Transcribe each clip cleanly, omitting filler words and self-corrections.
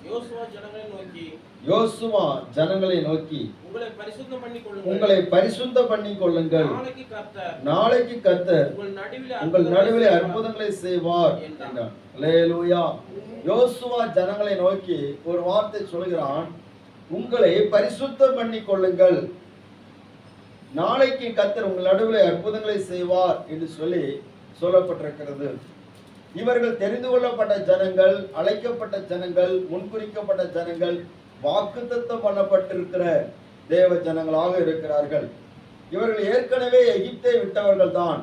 யோசுவா ஜனங்களை நோக்கி உங்களை பரிசுத்தம் பண்ணிக் கொள்ளுங்கள், நாளைக்கு கர்த்தர் உங்கள் நடுவிலே அற்புதங்களை செய்வார் என்றார். அல்லேலூயா. யோசுவா ஜனங்களை நோக்கி ஒரு வார்த்தை சொல்கிறான், உங்களை பரிசுத்தம் பண்ணிக் கொள்ளுங்கள், நாளைக்கு கர்த்தர் உங்கள் நடுவிலே அற்புதங்களை செய்வார் என்று சொல்லி சொல்லப்பட்டிருக்கிறது. இவர்கள் தெரிந்து கொள்ளப்பட்ட ஜனங்கள், அழைக்கப்பட்ட ஜனங்கள், முன்குறிக்கப்பட்ட ஜனங்கள், வாக்குத்தத்தம் பண்ணப்பட்டிருக்கிற தேவ ஜனங்களாக இருக்கிறார்கள். இவர்கள் ஏற்கனவே எகிப்தை விட்டவர்கள் தான்.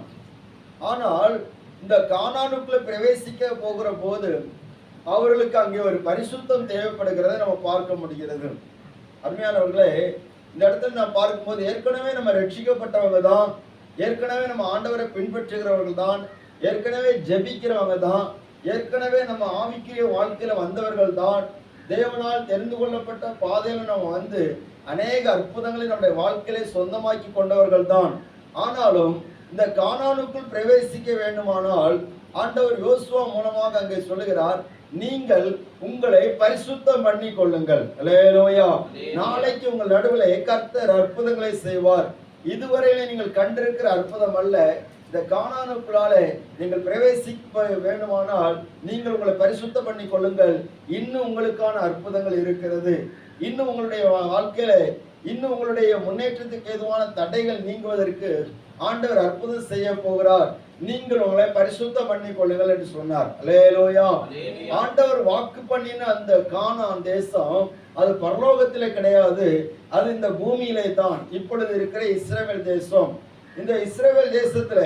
ஆனால் இந்த கானானுக்குள்ள பிரவேசிக்க போகிற போது அவர்களுக்கு அங்கே ஒரு பரிசுத்தம் தேவைப்படுகிறதை நம்ம பார்க்க முடிகிறது. அருமையானவர்களே, இந்த இடத்துல நான் பார்க்கும்போது ஏற்கனவே நம்ம ரட்சிக்கப்பட்டவங்க தான், ஏற்கனவே நம்ம ஆண்டவரை பின்பற்றுகிறவர்கள் தான், ஏற்கனவே ஜெபிக்கிறவங்க தான், ஏற்கனவே நம்ம ஆவிக்குரிய வாழ்க்கையில வந்தவர்கள் தான், தேவனால் தெரிந்து கொள்ளப்பட்ட பாதையில நம்ம வந்து அநேக அற்புதங்களை நம்முடைய வாழ்க்கையிலே சொந்தமாக்கி கொண்டவர்கள் தான். ஆனாலும் இந்த கானானுக்குள் பிரவேசிக்க வேண்டுமானால் ஆண்டவர் யோசுவா மூலமாக அங்கே சொல்லுகிறார், நீங்கள் உங்களை பரிசுத்தம் பண்ணி கொள்ளுங்கள். அல்லேலூயா. நாளைக்கு உங்கள் நடுவில் கர்த்தர் அற்புதங்களை செய்வார். இதுவரையிலே நீங்கள் கண்டிருக்கிற அற்புதம் அல்ல. இந்த கானானுக்குள்ளாலே நீங்கள் பிரவேசிக்க வேண்டுமானால் நீங்கள் உங்களை பரிசுத்தம் பண்ணி கொள்ளுங்கள். இன்னும் உங்களுக்கான அற்புதங்கள் இருக்கிறது. இன்னும் உங்களுடைய வாழ்க்கையில இன்னும் உங்களுடைய முன்னேற்றத்துக்கு ஏதுவான தடைகள் நீங்குவதற்கு ஆண்டவர் அற்புதம் செய்ய போகிறார். நீங்கள் உங்களை பரிசுத்தம் பண்ணி கொள்ளுங்கள் என்று சொன்னார். அல்லேலூயா. ஆண்டவர் வாக்கு பண்ணின அந்த கானான் தேசம் அது பரலோகத்திலே கிடையாது, அது இந்த பூமியிலே தான். இப்பொழுது இருக்கிற இஸ்ரவேல் தேசம். இந்த இஸ்ரவேல் தேசத்துல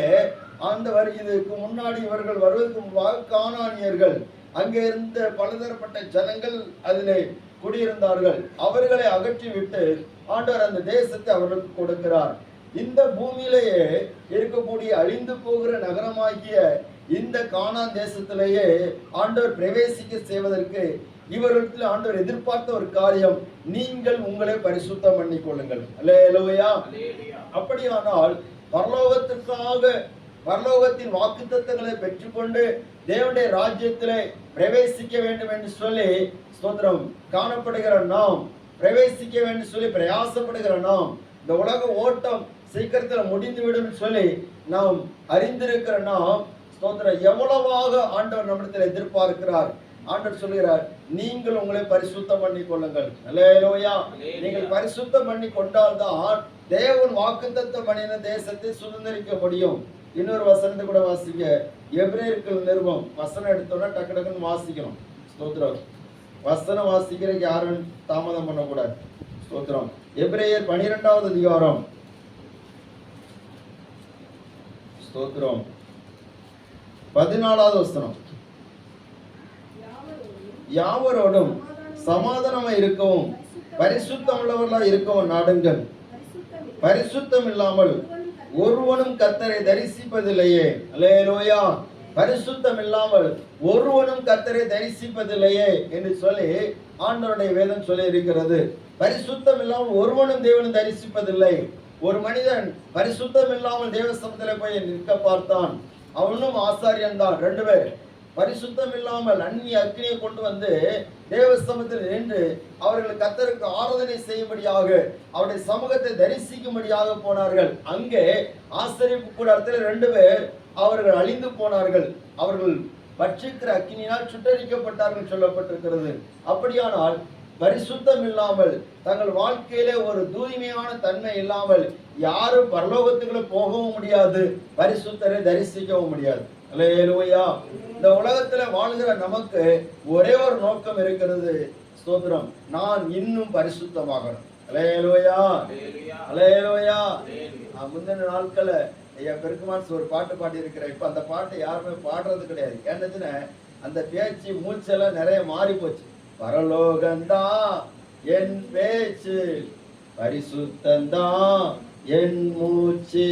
இதுக்கு முன்னாடி இவர்கள் வருவதற்கு முன்பாக கானானியர்கள், அங்கே இருந்த பலதரப்பட்ட ஜனங்கள் அதிலே குடியிருந்தார்கள். அவர்களை அகற்றி விட்டு ஆண்டவர் அந்த தேசத்தை அவர்களுக்கு கொடுக்கிறார். இந்த பூமியிலேயே இருக்கக்கூடிய அழிந்து போகிற நகரமாகிய இந்த கானான் தேசத்திலேயே ஆண்டவர் பிரவேசிக்க செய்வதற்கு இவர்களுக்கு ஆண்டவர் எதிர்பார்த்த ஒரு காரியம், நீங்கள் உங்களை பரிசுத்தம் பண்ணி கொள்ளுங்கள். அல்லேலூயா. அப்படியானால் பரலோகத்திற்காக பரலோகத்தின் வாக்குத்தத்தங்களை பெற்றுக்கொண்டு தேவனுடைய ராஜ்யத்திலே பிரவேசிக்க வேண்டும் என்று சொல்லி ஸ்தோத்திரம் காணப்படுகிற நாம், பிரவேசிக்க வேண்டும் சொல்லி பிரயாசப்படுகிற நாம், இந்த உலக ஓட்டம் சீக்கிரத்தில் முடிந்துவிடும் சொல்லி நாம் அறிந்திருக்கிற நாம் ஸ்தோத்திரம் எவ்வளவாக ஆண்டவர் நம்மிடத்தில் எதிர்பார்க்கிறார். ஆண்டவர் சொல்கிறார், நீங்கள் உங்களை பரிசுத்தம் பண்ணி கொள்ளுங்கள். அல்லேலூயா. நீங்கள் பரிசுத்தம் பண்ணி கொண்டால்தான் தேவன் வாக்குத்தத்தம் பண்ணின தேசத்தை சுதந்திரிக்க முடியும். இன்னொரு வசனத்தை கூட வாசிக்க, எபிரேயர்கள் நிருபம் வசனம் எடுத்தோம்னா டக்கு டக்குன்னு வாசிக்கணும். ஸ்தோத்திரம். வசனம் வாசிக்கிற யாரும் தாமதம் பண்ணக்கூடாது. ஸ்தோத்திரம். எபிரேயர் 12வது அதிகாரம் ஸ்தோத்திரம் 14வது வசனம். யாவரோடும் சமாதானமாய் இருக்கவும் பரிசுத்தம் உள்ளவர்களாய் இருக்கவும் நாடுங்கள், பரிசுத்தம் இல்லாமல் ஒருவனும் கர்த்தரை தரிசிப்பதில்லையே. அல்லேலூயா. பரிசுத்தம் இல்லாமல் ஒருவனும் கர்த்தரை தரிசிப்பதில்லையே என்று சொல்லி ஆண்டவருடைய வேதம் சொல்லி இருக்கிறது. பரிசுத்தம் இல்லாமல் ஒருவனும் தேவனை தரிசிப்பதில்லை. ஒரு மனிதன் பரிசுத்தம் இல்லாமல் தேவ சமூகத்தில் போய் நிற்க பார்த்தான், அவனும் ஆசாரியன் தான். 2 பேர் பரிசுத்தம் இல்லாமல் அந்நிய அக்னியை கொண்டு வந்து தேவ சமூகத்தில் நின்று அவர்கள் கர்த்தருக்கு ஆராதனை செய்யும்படியாக அவருடைய சமூகத்தை தரிசிக்கும்படியாக போனார்கள். அங்கே ஆசரிப்பு கூடாரத்தில் 2 பேர் அவர்கள் அழிந்து போனார்கள். அவர்கள் பட்சிக்கிற அக்னியினால் சுட்டரிக்கப்பட்டார்கள் சொல்லப்பட்டிருக்கிறது. அப்படியானால் பரிசுத்தம் இல்லாமல் தங்கள் வாழ்க்கையிலே ஒரு தூய்மையான தன்மை இல்லாமல் யாரும் பரலோகத்துக்குள்ள போகவும் முடியாது, பரிசுத்தரை தரிசிக்கவும் முடியாது. அல்லேலூயா. இந்த உலகத்துல வாழ்கிற நமக்கு ஒரே ஒரு நோக்கம் இருக்கிறது. ஸ்தோத்திரம். நான் இன்னும் பரிசுத்தமாகணும். அல்லேலூயா. அல்லேலூயா. முந்தின நாட்கள என் பெருக்குமான் ஒரு பாட்டு பாடி இருக்கிறேன். இப்ப அந்த பாட்டை யாருமே பாடுறது கிடையாது. ஏன்னா அந்த பேச்சு மூச்செல்லாம் நிறைய மாறி போச்சு. பரலோகந்தா என் பேச்சு, பரிசுத்தந்தா என் மூச்சு,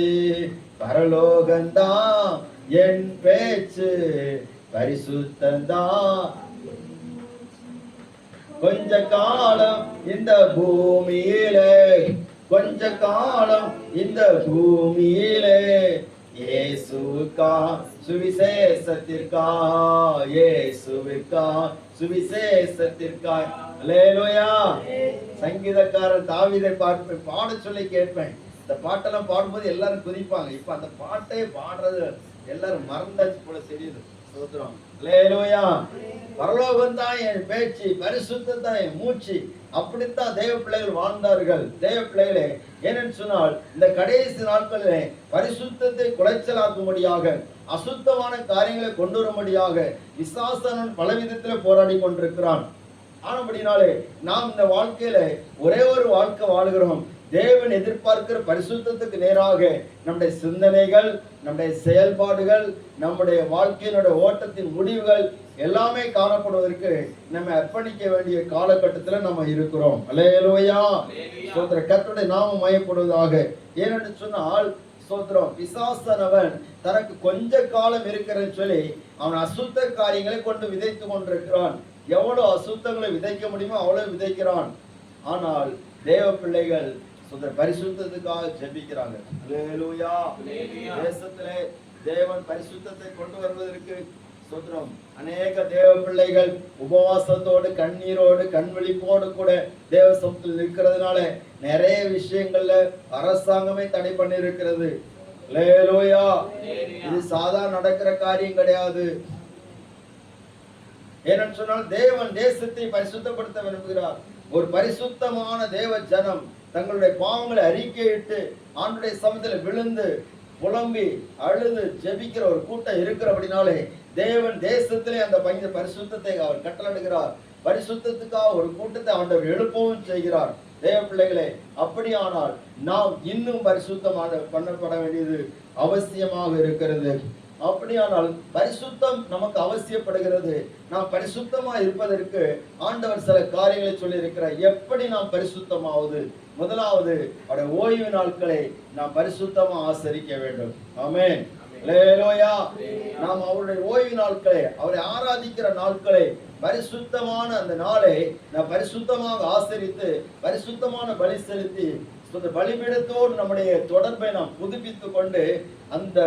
பரலோகந்தா என் பேச்சு, பரிசுத்தந்தா. கொஞ்ச காலம் இந்த பூமியிலே, கொஞ்ச காலம் இந்த பூமியிலே இயேசுக்கா சுவிசேஷத்திற்காய், இயேசுவிற்காய், சுவிசேஷத்திற்காய். அல்லேலூயா. சங்கீதக்காரன் தாவீதை பாட சொல்லி கேட்பேன். இந்த பாட்டெல்லாம் பாடும்போது எல்லாரும் குதிப்பாங்க. இப்ப அந்த பாட்டை பாடுறது எல்லாரும் மறந்தாச்சு போல தெரியுது. ஸ்தோத்திரம். அல்லேலூயா. பரலோகம் தான் என் பேச்சு, பரிசுத்தம் தான் என் மூச்சு. அப்படித்தான் தேவ பிள்ளைகள் வாழ்ந்தார்கள். தேவ பிள்ளைகளே, ஏனென்று சொன்னால் இந்த கடைசி நாட்களிலே பரிசுத்தத்தை குலைச்சலாக்கும்படியாக, அசுத்தமான காரியங்களை கொண்டு வரும்படியாக விசுவாசன் பலவிதத்தில் போராடி கொண்டிருக்கிறான். ஆனபடினாலே நாம் இந்த வாழ்க்கையில ஒரே ஒரு வாழ்க்கை வாழுகிறோம். தேவன் எதிர்பார்க்கிற பரிசுத்தத்துக்கு நேராக நம்முடைய சிந்தனைகள், நம்முடைய செயல்பாடுகள், நம்முடைய வாழ்க்கையினுடைய ஓட்டத்தின் முடிவுகள் எல்லாமே காணப்படுவதற்கு நம்ம அர்ப்பணிக்க வேண்டிய காலகட்டத்தில் நம்ம இருக்கிறோம். அல்லேலூயா. சோதர கர்த்தருடைய நாமம் மயப்படுவதாக. ஏனென்று சொன்னால் சோத்திரம், பிசாசனவன் தனக்கு கொஞ்ச காலம் இருக்கிறன்னு சொல்லி அவன் அசுத்த காரியங்களை கொண்டு விதைத்து கொண்டிருக்கிறான். எவ்வளவு அசுத்தங்களை விதைக்க முடியுமோ அவ்வளவு விதைக்கிறான். ஆனால் தேவ பிள்ளைகள் பரிசுத்தத்துக்காக ஜெபிக்கிறாங்க. அல்லேலூயா. தேசத்திலே தேவன் பரிசுத்தத்தை கொண்டு வருவதற்கு சோத்திரம், அநேக தேவ பிள்ளைகள் உபவாசத்தோடு, கண்ணீரோடு, கண்விழிப்போடு கூட தேவ சமூகத்தில் நிற்கிறதுனால நிறைய விஷயங்கள்ல அரசாங்கமே தடை பண்ணி இருக்கிறது. அல்லேலூயா. இது சாதாரண நடக்கிற காரியம் கிடையாது. ஏனென்று சொன்னால் தேவன் தேசத்தை பரிசுத்தப்படுத்த விரும்புகிறார். ஒரு பரிசுத்தமான தேவ ஜனம் தங்களுடைய பாவங்களை அறிக்கையிட்டு ஆண்டுடைய சமூகத்தில் விழுந்து புலம்பி அழுது ஜெபிக்கிற ஒரு கூட்டம் இருக்கிறபடினாலே தேவன் தேசத்திலே அந்த பரிசுத்தத்தை அவர் கட்டளையிடுகிறார். பரிசுத்தத்துக்காக ஒரு கூட்டத்தை ஆண்டவர் எழுப்பவும் செய்கிறார். தேவ பிள்ளைகளே, அப்படியானால் நாம் இன்னும் பரிசுத்தமாக பண்ணப்பட வேண்டியது அவசியமாக இருக்கிறது. அப்படியானால் பரிசுத்தம் நமக்கு அவசியப்படுகிறது. நாம் பரிசுத்தமா இருப்பதற்கு ஆண்டவர் சில காரியங்களை சொல்லி இருக்கிறார். எப்படி நாம் பரிசுத்தமாவது? முதலாவது, அவருடைய ஓய்வு நாட்களை நாம் பரிசுத்தமா ஆசரிக்க வேண்டும். ஆமென். அல்லேலூயா. நாம் அவருடைய ஓய்வு நாட்களை, அவரை ஆராதிக்கிற நாட்களை, பரிசுத்தமான அந்த நாளை நாம் பரிசுத்தமாக ஆசரித்து பரிசுத்தமான பலி செலுத்தி பலிபீடத்தோடு நம்முடைய தொடர்பை நாம் புதுப்பித்துக் கொண்டு அந்த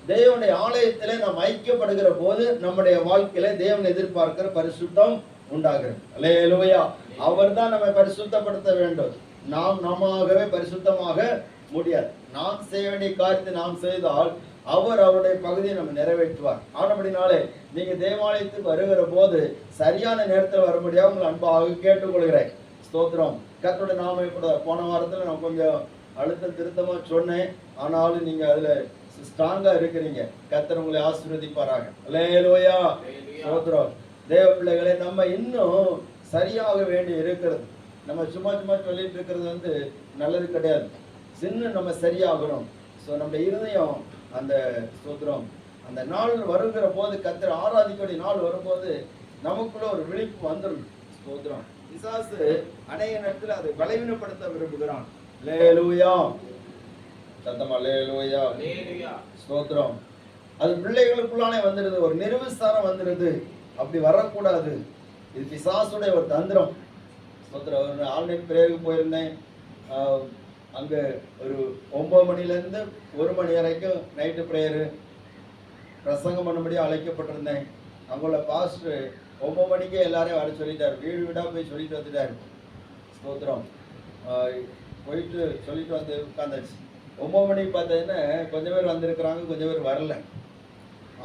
தேவனுடைய ஆலயத்திலே நாம் ஐக்கியப்படுகிற போது நம்முடைய வாழ்க்கையில தேவன் எதிர்பார்க்கிற பரிசுத்தம் உண்டாகிறது. அல்லேலூயா. அவர் தான் நம்மை பரிசுத்தப்படுத்த வேண்டும். நாம் நாமவே பரிசுத்தமாக முடியாது. நாம் செய்ய வேண்டிய காரியத்தை நாம் செய்தால் அவர் அவருடைய பகுதியை நம்ம நிறைவேற்றுவார். ஆனபடினாலே நீங்க தேவாலயத்துக்கு வருகிற போது சரியான நேரத்தில் வரும்படியாக உங்களை அன்பாக கேட்டுக்கொள்கிறேன். ஸ்தோத்திரம். கர்த்தருடைய நாமம் கூட போன வாரத்தில் நான் கொஞ்சம் அழுத்தம் திருத்தமா சொன்னேன். ஆனாலும் நீங்க அதுல ஸ்ட்ராங்கா இருக்கிறீங்க. கர்த்தர் உங்களை ஆசீர்வதிப்பாராக. அல்லேலூயா. ஸ்தோத்திரம். தேவ பிள்ளைகளை, நம்ம இன்னும் சரியாக வேண்டி இருக்கிறது. நம்ம சும்மா சும்மா சொல்லிட்டு இருக்கிறது நல்லது கிடையாது. சின்ன நம்ம சரியாகணும். ஸோ நம்ம இருதயம் அந்த ஸ்தோத்திரம் அந்த நாள் வருகிற போது, கர்த்தர் ஆராதிக்கக்கூடிய நாள் வரும்போது நமக்குள்ள ஒரு விழிப்பு வந்துடும். ஸ்தோத்திரம். பிசாசு அநேக நேரத்தில் அதை பலவீனப்படுத்த விரும்புகிறான். அல்லேலூயா. சத்தமா அல்லேலூயா. ஸ்தோத்திரம். அது பிள்ளைகளுக்குள்ளானே வந்துடுது, ஒரு நிர்விசாரம் வந்துடுது. அப்படி வரக்கூடாது. இது பிசாசுடைய ஒரு தந்திரம். ஸ்தோத்திரம். ஒரு ஆன்லைன் பிரேயருக்கு போயிருந்தேன். அங்கே ஒரு 9 மணிலேருந்து 1 மணி வரைக்கும் நைட்டு ப்ரேயரு பிரசங்கம் பண்ணும்படி அழைக்கப்பட்டிருந்தேன். அங்குள்ள பாஸ்டர் 9 மணிக்கே எல்லாரையும் வர சொல்லிட்டார். வீடு வீடாக போய் சொல்லிட்டு வந்துட்டார். ஸ்தோத்திரம். போயிட்டு சொல்லிட்டு வந்து உட்காந்தாச்சு. 9 மணிக்கு பார்த்தீங்கன்னா கொஞ்சம் பேர் வந்திருக்கிறாங்க, கொஞ்சம் பேர் வரல.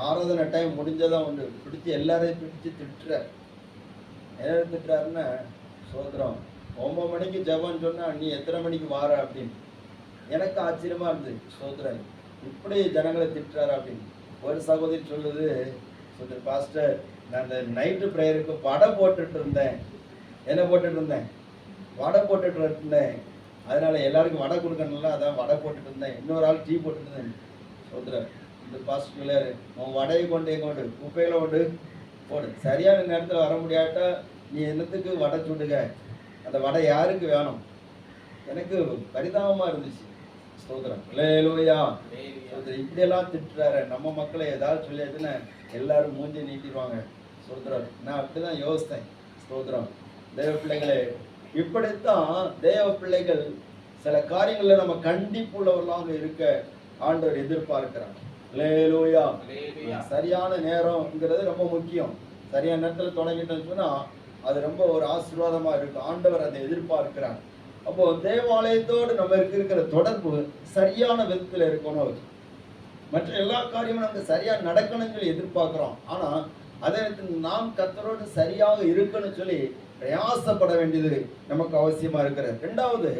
ஆராதனை டைம் முடிஞ்சதான் உண்டு. பிடிச்சி எல்லாரையும் பிடிச்சி திட்டுறார். என்ன திட்டுறாருன்னா, ஸ்தோத்திரம், 9 மணிக்கு ஜெபம் சொன்னா நீ எத்தனை மணிக்கு வார அப்படின்னு. எனக்கு ஆச்சரியமா இருந்தது. ஸ்தோத்திரம், இப்படி ஜனங்களை திட்டுறாரு அப்படின்னு. ஒரு சகோதரி சொல்லுது, பாஸ்டர், நான் இந்த நைட்டு ப்ரேயருக்கு வடை போட்டுட்டு இருந்தேன். என்ன போட்டுட்டு இருந்தேன்? வடை போட்டுட்டு இருந்தேன். அதனால எல்லாருக்கும் வடை கொடுக்கணும்ல, அதான் வடை போட்டுட்டு இருந்தேன். இன்னொரு ஆள் டீ போட்டுட்டு இருந்தேன். சொல்றேன், இந்த பாஸ்டர் பிள்ளையாரு, உன் வடையை கொண்டு எங்க கொண்டு குப்பையில கொண்டு போடு. சரியான நேரத்தில் வர முடியாட்டா நீ என்னத்துக்கு வடை சுடுக? அந்த வடை யாருக்கு வேணும்? எனக்கு பரிதாபமா இருந்துச்சு. ஸ்தோத்திரம். அல்லேலூயா. இப்படியெல்லாம் திட்டுறாரு. நம்ம மக்களை ஏதாவது சொல்லியாச்சுன்னா எல்லாரும் மூஞ்சி நீட்டிடுவாங்க. ஸ்தோத்திரம். நான் அப்படிதான் யோசித்தேன். ஸ்தோத்திரம். தேவ பிள்ளைகளே, இப்படித்தான் தேவ பிள்ளைகள் சில காரியங்கள்ல நம்ம கண்டிப்புள்ளவர்களாக இருக்க ஆண்டவர் எதிர்பார்க்கிறார். அல்லேலூயா. சரியான நேரம்ங்கிறது ரொம்ப முக்கியம். சரியான நேரத்தில் தொடங்கிட்டோம்னு சொன்னா அது ரொம்ப ஒரு ஆசீர்வாதமா இருக்கும். ஆண்டவர் அதை எதிர்பார்க்கிறார். அப்போ தேவாலயத்தோடு நம்ம இருக்கிற தொடர்பு சரியான விதத்தில் இருக்கணும். மற்ற எல்லா காரியமும் நமக்கு சரியா நடக்கணும்னு சொல்லி எதிர்பார்க்கிறோம். ஆனா அதே நாம் கர்த்தரோடு சரியாக இருக்கணும்னு சொல்லி பிரயாசப்பட வேண்டியது நமக்கு அவசியமா இருக்கிறது. இரண்டாவது,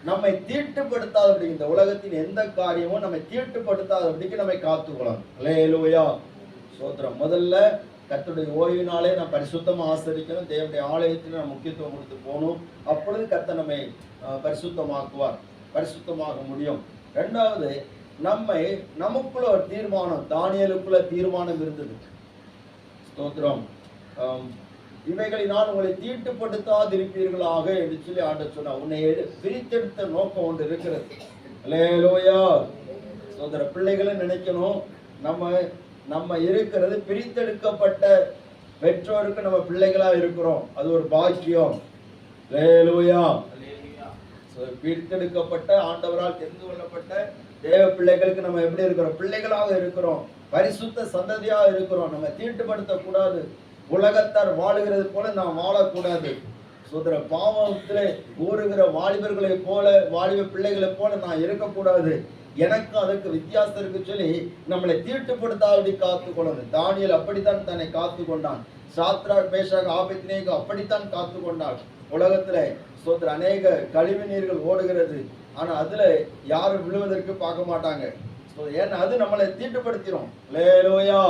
நம்மை தீட்டுப்படுத்தாதபடி, இந்த உலகத்தின் எந்த காரியமும் நம்மை தீட்டுப்படுத்தாதபடிக்கு நம்மை காத்துக்கொள்ளணும். அல்லேலூயா, ஸ்தோத்திரம். முதல்ல கர்த்தருடைய ஓய்வினாலே நாம் பரிசுத்தமா ஆசரிக்கணும். தேவனுடைய ஆலயத்தில் நாம் முக்கியத்துவம் கொடுத்து போகணும். அப்பொழுது கர்த்தர் நம்மை பரிசுத்தமாக்குவார், பரிசுத்தமாக முடியும். இரண்டாவது, நமக்குள்ள ஒரு தீர்மானம், தானியேலுக்குள்ள தீர்மானம் இருந்தது. ஸ்தோத்திரம். இவைகளினால் உங்களை தீட்டுப்படுத்தாதிருப்பீர்களாக என்று சொல்லி ஆண்டவர் சொன்னார். உன்னை பிரித்தெடுத்த நோக்கம் ஒன்று இருக்கிறது. அல்லேலூயா. சோதர பிள்ளைகளை நினைக்கணும், நம்ம இருக்கிறது பிரித்தெடுக்கப்பட்ட பெற்றோருக்கு நம்ம பிள்ளைகளா இருக்கிறோம். அது ஒரு பாக்கியம். அல்லேலூயா. பிரித்தெடுக்கப்பட்ட ஆண்டவரால் தெரிந்து கொள்ளப்பட்ட தேவ பிள்ளைகளுக்கு நம்ம எப்படி இருக்கிறோம்? பிள்ளைகளாக இருக்கிறோம், பரிசுத்த சந்ததியாக இருக்கிறோம். நம்ம தீட்டுப்படுத்த கூடாது. உலகத்தார் வாழுகிறது போல நாம் வாழக்கூடாது. சோதர பாவத்திலே ஊறுகிற வாலிபர்களை போல, வாலிப பிள்ளைகளை போல நான் இருக்கக்கூடாது. எனக்கு அதுக்கு வித்தியாசம் இருக்கு சொல்லி நம்மளை தீட்டுப்படுத்தாதபடி காத்து கொள்ளணும். தானியேல் அப்படித்தான் தன்னை காத்து கொண்டான். சாத்ராக், மேஷாக், ஆபேத்நேகோ அப்படித்தான் காத்து கொண்டான். உலகத்துல சோதர அநேக கழிவு நீர்கள் ஓடுகிறது. ஆனா அதுல யாரும் விழுவதற்கு பார்க்க மாட்டாங்க. ஏன்னா அது நம்மளை தீட்டுப்படுத்திடும். அல்லேலூயா,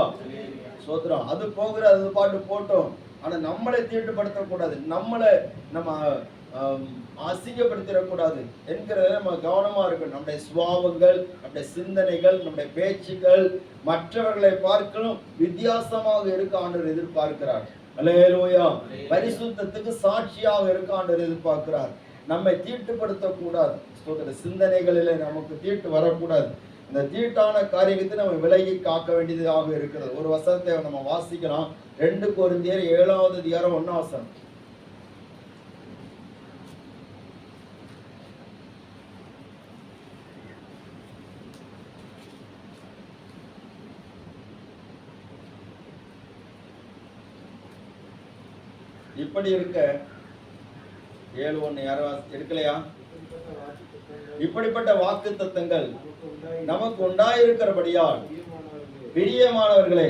சோதரம். அது போகிற அது பாட்டு போட்டோம். ஆனா நம்மளை தீட்டுப்படுத்தக்கூடாது, நம்ம அசிங்கப்படுத்திடக்கூடாது என்கிறத நம்ம கவனமா இருக்கணும். நம்முடைய சுபாவங்கள், நம்முடைய சிந்தனைகள், நம்முடைய பேச்சுக்கள் மற்றவர்களை பார்க்கணும் வித்தியாசமாக இருக்க ஆண்டவர் எதிர்பார்க்கிறார். அல்லேலூயா. பரிசுத்தத்துக்கு சாட்சியாக இருக்க ஆண்டவர் எதிர்பார்க்கிறார். நம்மை தீட்டுப்படுத்தக்கூடாது. சிந்தனைகளில நமக்கு தீட்டு வரக்கூடாது. இந்த தீட்டான காரியத்தை நம்ம விலகி காக்க வேண்டியதாக இருக்கிறது. ஒரு வசனத்தை நம்ம வாசிக்கலாம். 2 கொரிந்தியர் 7வது அதிகாரம் 1ஆம் வசனம். இப்படி இருக்க 7:1 யாரும் எடுக்கலையா? இப்படிப்பட்ட வாக்கு தத்தங்கள் நமக்கு உண்டாயிருக்கிறபடியால் பிரியமானவர்களை,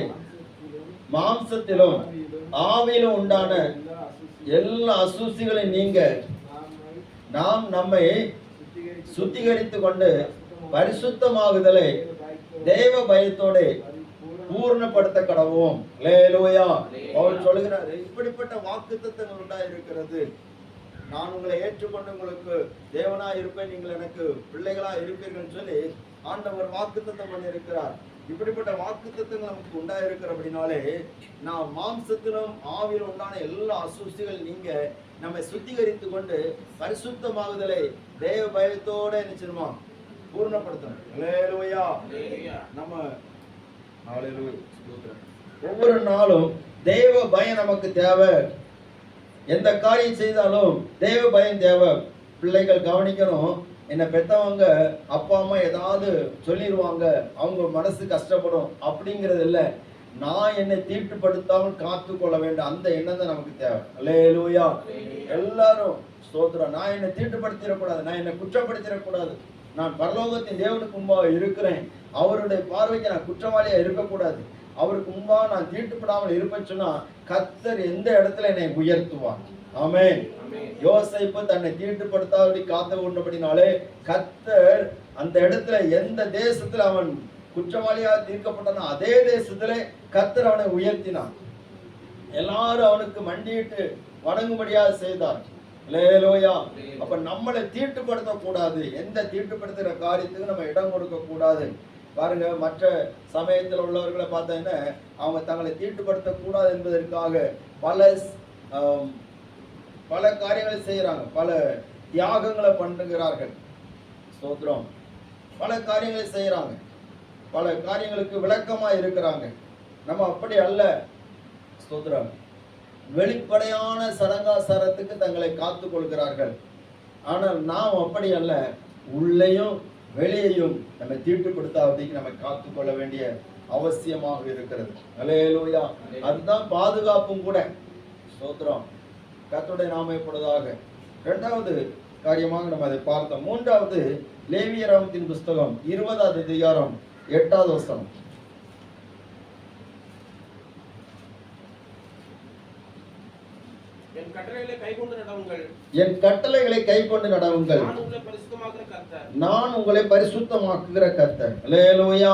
மாம்சத்திலும் ஆவியிலும் உண்டான எல்லா அசூசிகளை நீங்க நாம் நம்மை சுத்திகரித்து கொண்டு பரிசுத்தமாகுதலை தேவ பயத்தோடு பூர்ணப்படுத்த கடவோம். அல்லேலூயா. அவர் சொல்கிறார், இப்படிப்பட்ட வாக்கு தத்தங்கள் உண்டாயிருக்கிறது. நான் உங்களை ஏற்றுக்கொண்டு உங்களுக்கு தேவனா இருப்பேன், நீங்கள் எனக்கு பிள்ளைகளா இருப்பீர்கள் சொல்லி ஆண்டவர் வாக்குத்தத்தம் பண்ணியிருக்கிறார். இப்படிப்பட்ட வாக்குத்தத்தங்கள் நமக்கு உண்டாயிருக்கிற அப்படின்னாலே நாம் மாம்சத்திலும் ஆவியிலும் உண்டான எல்லா அசூசிகள் நீங்க நம்மை சுத்திகரித்து கொண்டு பரிசுத்தமாகுதலை தேவ பயத்தோட நிச்சயமா பூர்ணப்படுத்தணும். அல்லேலூயா. நம்ம ஒவ்வொரு நாளும் தேவ பயம் நமக்கு தேவை. எந்த காரியம் செய்தாலும் தேவ பயம் தேவை. பிள்ளைகள் கவனிக்கணும், என்னை பெற்றவங்க அப்பா அம்மா ஏதாவது சொல்லிடுவாங்க, அவங்க மனசு கஷ்டப்படும் அப்படிங்கிறது இல்லை. நான் என்னை தீட்டுப்படுத்தாமல் காத்து கொள்ள வேண்டும், அந்த எண்ணம் தான் நமக்கு தேவை. அல்லேலூயா. எல்லாரும் ஸ்தோத்திரம். நான் என்னை தீட்டுப்படுத்திடக்கூடாது, நான் என்னை குற்றப்படுத்திடக்கூடாது. நான் பரலோகத்தின் தேவனுக்கு முன்பாக இருக்கிறேன், அவருடைய பார்வைக்கு நான் குற்றவாளியா இருக்கக்கூடாது. அவருக்கு முன்பாக நான் தீட்டுப்படாமல் இருப்பேன்னு சொன்னா கர்த்தர் எந்த இடத்துல என்னை உயர்த்துவார். ஆமென். யோசேப்பு தன்னை தீட்டுப்படுத்தாதபடி காத்து கொண்டபடினாலே கர்த்தர் அந்த இடத்துல, எந்த தேசத்துல அவன் குற்றவாளியாக தீர்க்கப்பட்டானோ அதே தேசத்துல கர்த்தர் அவனை உயர்த்தினான். எல்லாரும் அவனுக்கு மண்டியிட்டு வணங்கும்படியாக செய்தார். அல்லேலூயா. அப்ப நம்மளை தீட்டுப்படுத்த கூடாது. எந்த தீட்டுப்படுத்துகிற காரியத்துக்கு நம்ம இடம் கொடுக்க கூடாது. பாருங்க, மற்ற சமயத்தில் உள்ளவர்களை பார்த்தீங்கன்னா அவங்க தங்களை தீட்டுப்படுத்த கூடாது என்பதற்காக பல காரியங்களை செய்யறாங்க, பல தியாகங்களை பண்ணுகிறார்கள். ஸ்தோத்திரம். பல காரியங்களை செய்யறாங்க, பல காரியங்களுக்கு விளக்கமா இருக்கிறாங்க. நம்ம அப்படி அல்ல. ஸ்தோத்திரம். வெளிப்படையான சடங்காசாரத்துக்கு தங்களை காத்து கொள்கிறார்கள். ஆனால் நாம் அப்படி அல்ல. உள்ளேயும் வெளியையும் நம்ம தீட்டு கொடுத்தாவதைக்கு நம்ம காத்துக்கொள்ள வேண்டிய அவசியமாக இருக்கிறது. அல்லேலூயா. அதுதான் பாதுகாப்பும் கூட. ஸ்தோத்திரம். கர்த்தருடைய நாமப்படுவதாக. இரண்டாவது காரியமாக நம்ம அதை பார்த்தோம். மூன்றாவது லேவியராகமத்தின் புஸ்தகம் 20வது அதிகாரம் 8வது வசனம். என் கட்டளைகளை கைக்கொண்டு நடவுங்கள். என் கட்டளைகளை கைக்கொண்டு நடவுங்கள். நான் உங்களை பரிசுத்தமாக்குகிற கர்த்தர். அல்லேலூயா.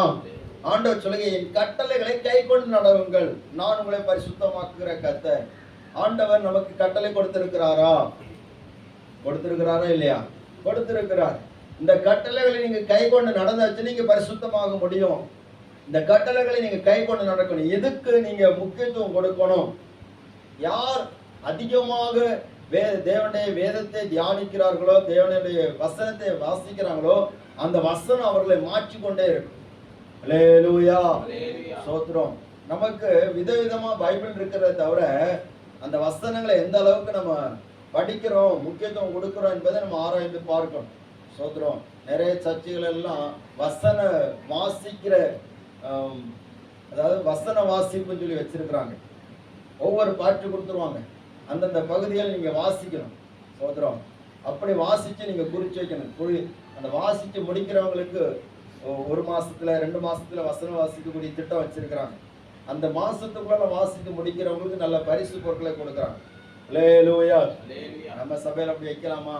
ஆண்டவர் சொல்லுங்க, என் கட்டளைகளை கைக்கொண்டு நடவுங்கள், நான் உங்களை பரிசுத்தமாக்குகிற கர்த்தர். ஆண்டவர் நமக்கு கட்டளை கொடுத்திருக்கிறாரா? கொடுத்திருக்கிறாரா இல்லையா? கொடுத்திருக்கிறார். இந்த கட்டளைகளை நீங்க கைக்கொண்டு நடந்தாச்சு நீங்க பரிசுத்தமாக முடியும். இந்த கட்டளைகளை நீங்க கைக்கொண்டு நடக்கணும். எதுக்கு நீங்க முக்கியத்துவம் கொடுக்கணும்? யார் அதிகமாக தேவனுடைய வேதத்தை தியானிக்கிறார்களோ, தேவனுடைய வசனத்தை வாசிக்கிறாங்களோ, அந்த வசனம் அவர்களை மாற்றிக்கொண்டே இருக்கும். அல்லேலூயா. ஸ்தோத்திரம். நமக்கு விதவிதமா பைபிள் இருக்கிறத தவிர அந்த வசனங்களை எந்த அளவுக்கு நம்ம படிக்கிறோம், முக்கியத்துவம் கொடுக்கிறோம் என்பதை நம்ம ஆராய்ந்து பார்க்கணும். ஸ்தோத்திரம். நிறைய சர்ச்சைகள் எல்லாம் வசன வாசிக்கிற அதாவது வசன வாசிப்புன்னு சொல்லி வச்சிருக்கிறாங்க. ஒவ்வொரு பாட்டு கொடுத்துருவாங்க, அந்தந்த பகுதியில் நீங்க வாசிக்கணும். சோதரம். அப்படி வாசிச்சு நீங்க குறிச்சு வைக்கணும். அந்த வாசிச்சு முடிக்கிறவங்களுக்கு 1 மாசத்துல 2 மாசத்துல வசனம் வாசிக்கக்கூடிய திட்டம் வச்சிருக்கிறாங்க. அந்த மாசத்துக்குள்ள வாசித்து முடிக்கிறவங்களுக்கு நல்ல பரிசு பொருட்களை கொடுக்குறாங்க. அல்லேலூயா. நம்ம சபையில அப்படி வைக்கலாமா?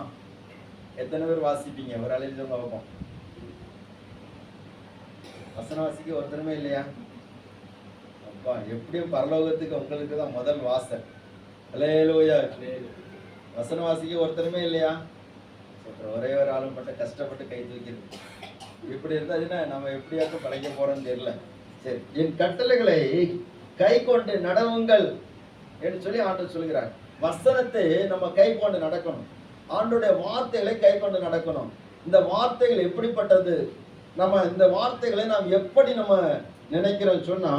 எத்தனை பேர் வாசிப்பீங்க? ஒரு அழைச்சு வைப்போம். வசனம் வாசிக்க ஒருத்தருமே இல்லையா? அப்பா, எப்படியும் பரலோகத்துக்கு உங்களுக்கு தான் முதல் வாசல். அல்லேலூயா. வசனம் வாசிக்க ஒருத்தருமே இல்லையா? ஒரே ஒரு ஆளும் மட்டும் கஷ்டப்பட்டு கை தூக்கிறது. இப்படி இருந்தாச்சுன்னா நம்ம எப்படியாச்சும் பழைக்க போறோம்னு தெரியல. சரி, என் கட்டளைகளை கை கொண்டு நடவுங்கள் என்று சொல்லி ஆண்டவர் சொல்கிறார். வசனத்தை நம்ம கை கொண்டு நடக்கணும். ஆண்டோடைய வார்த்தைகளை கை கொண்டு நடக்கணும். இந்த வார்த்தைகள் எப்படிப்பட்டது? நம்ம இந்த வார்த்தைகளை நாம் எப்படி நம்ம நினைக்கிறோம் சொன்னா,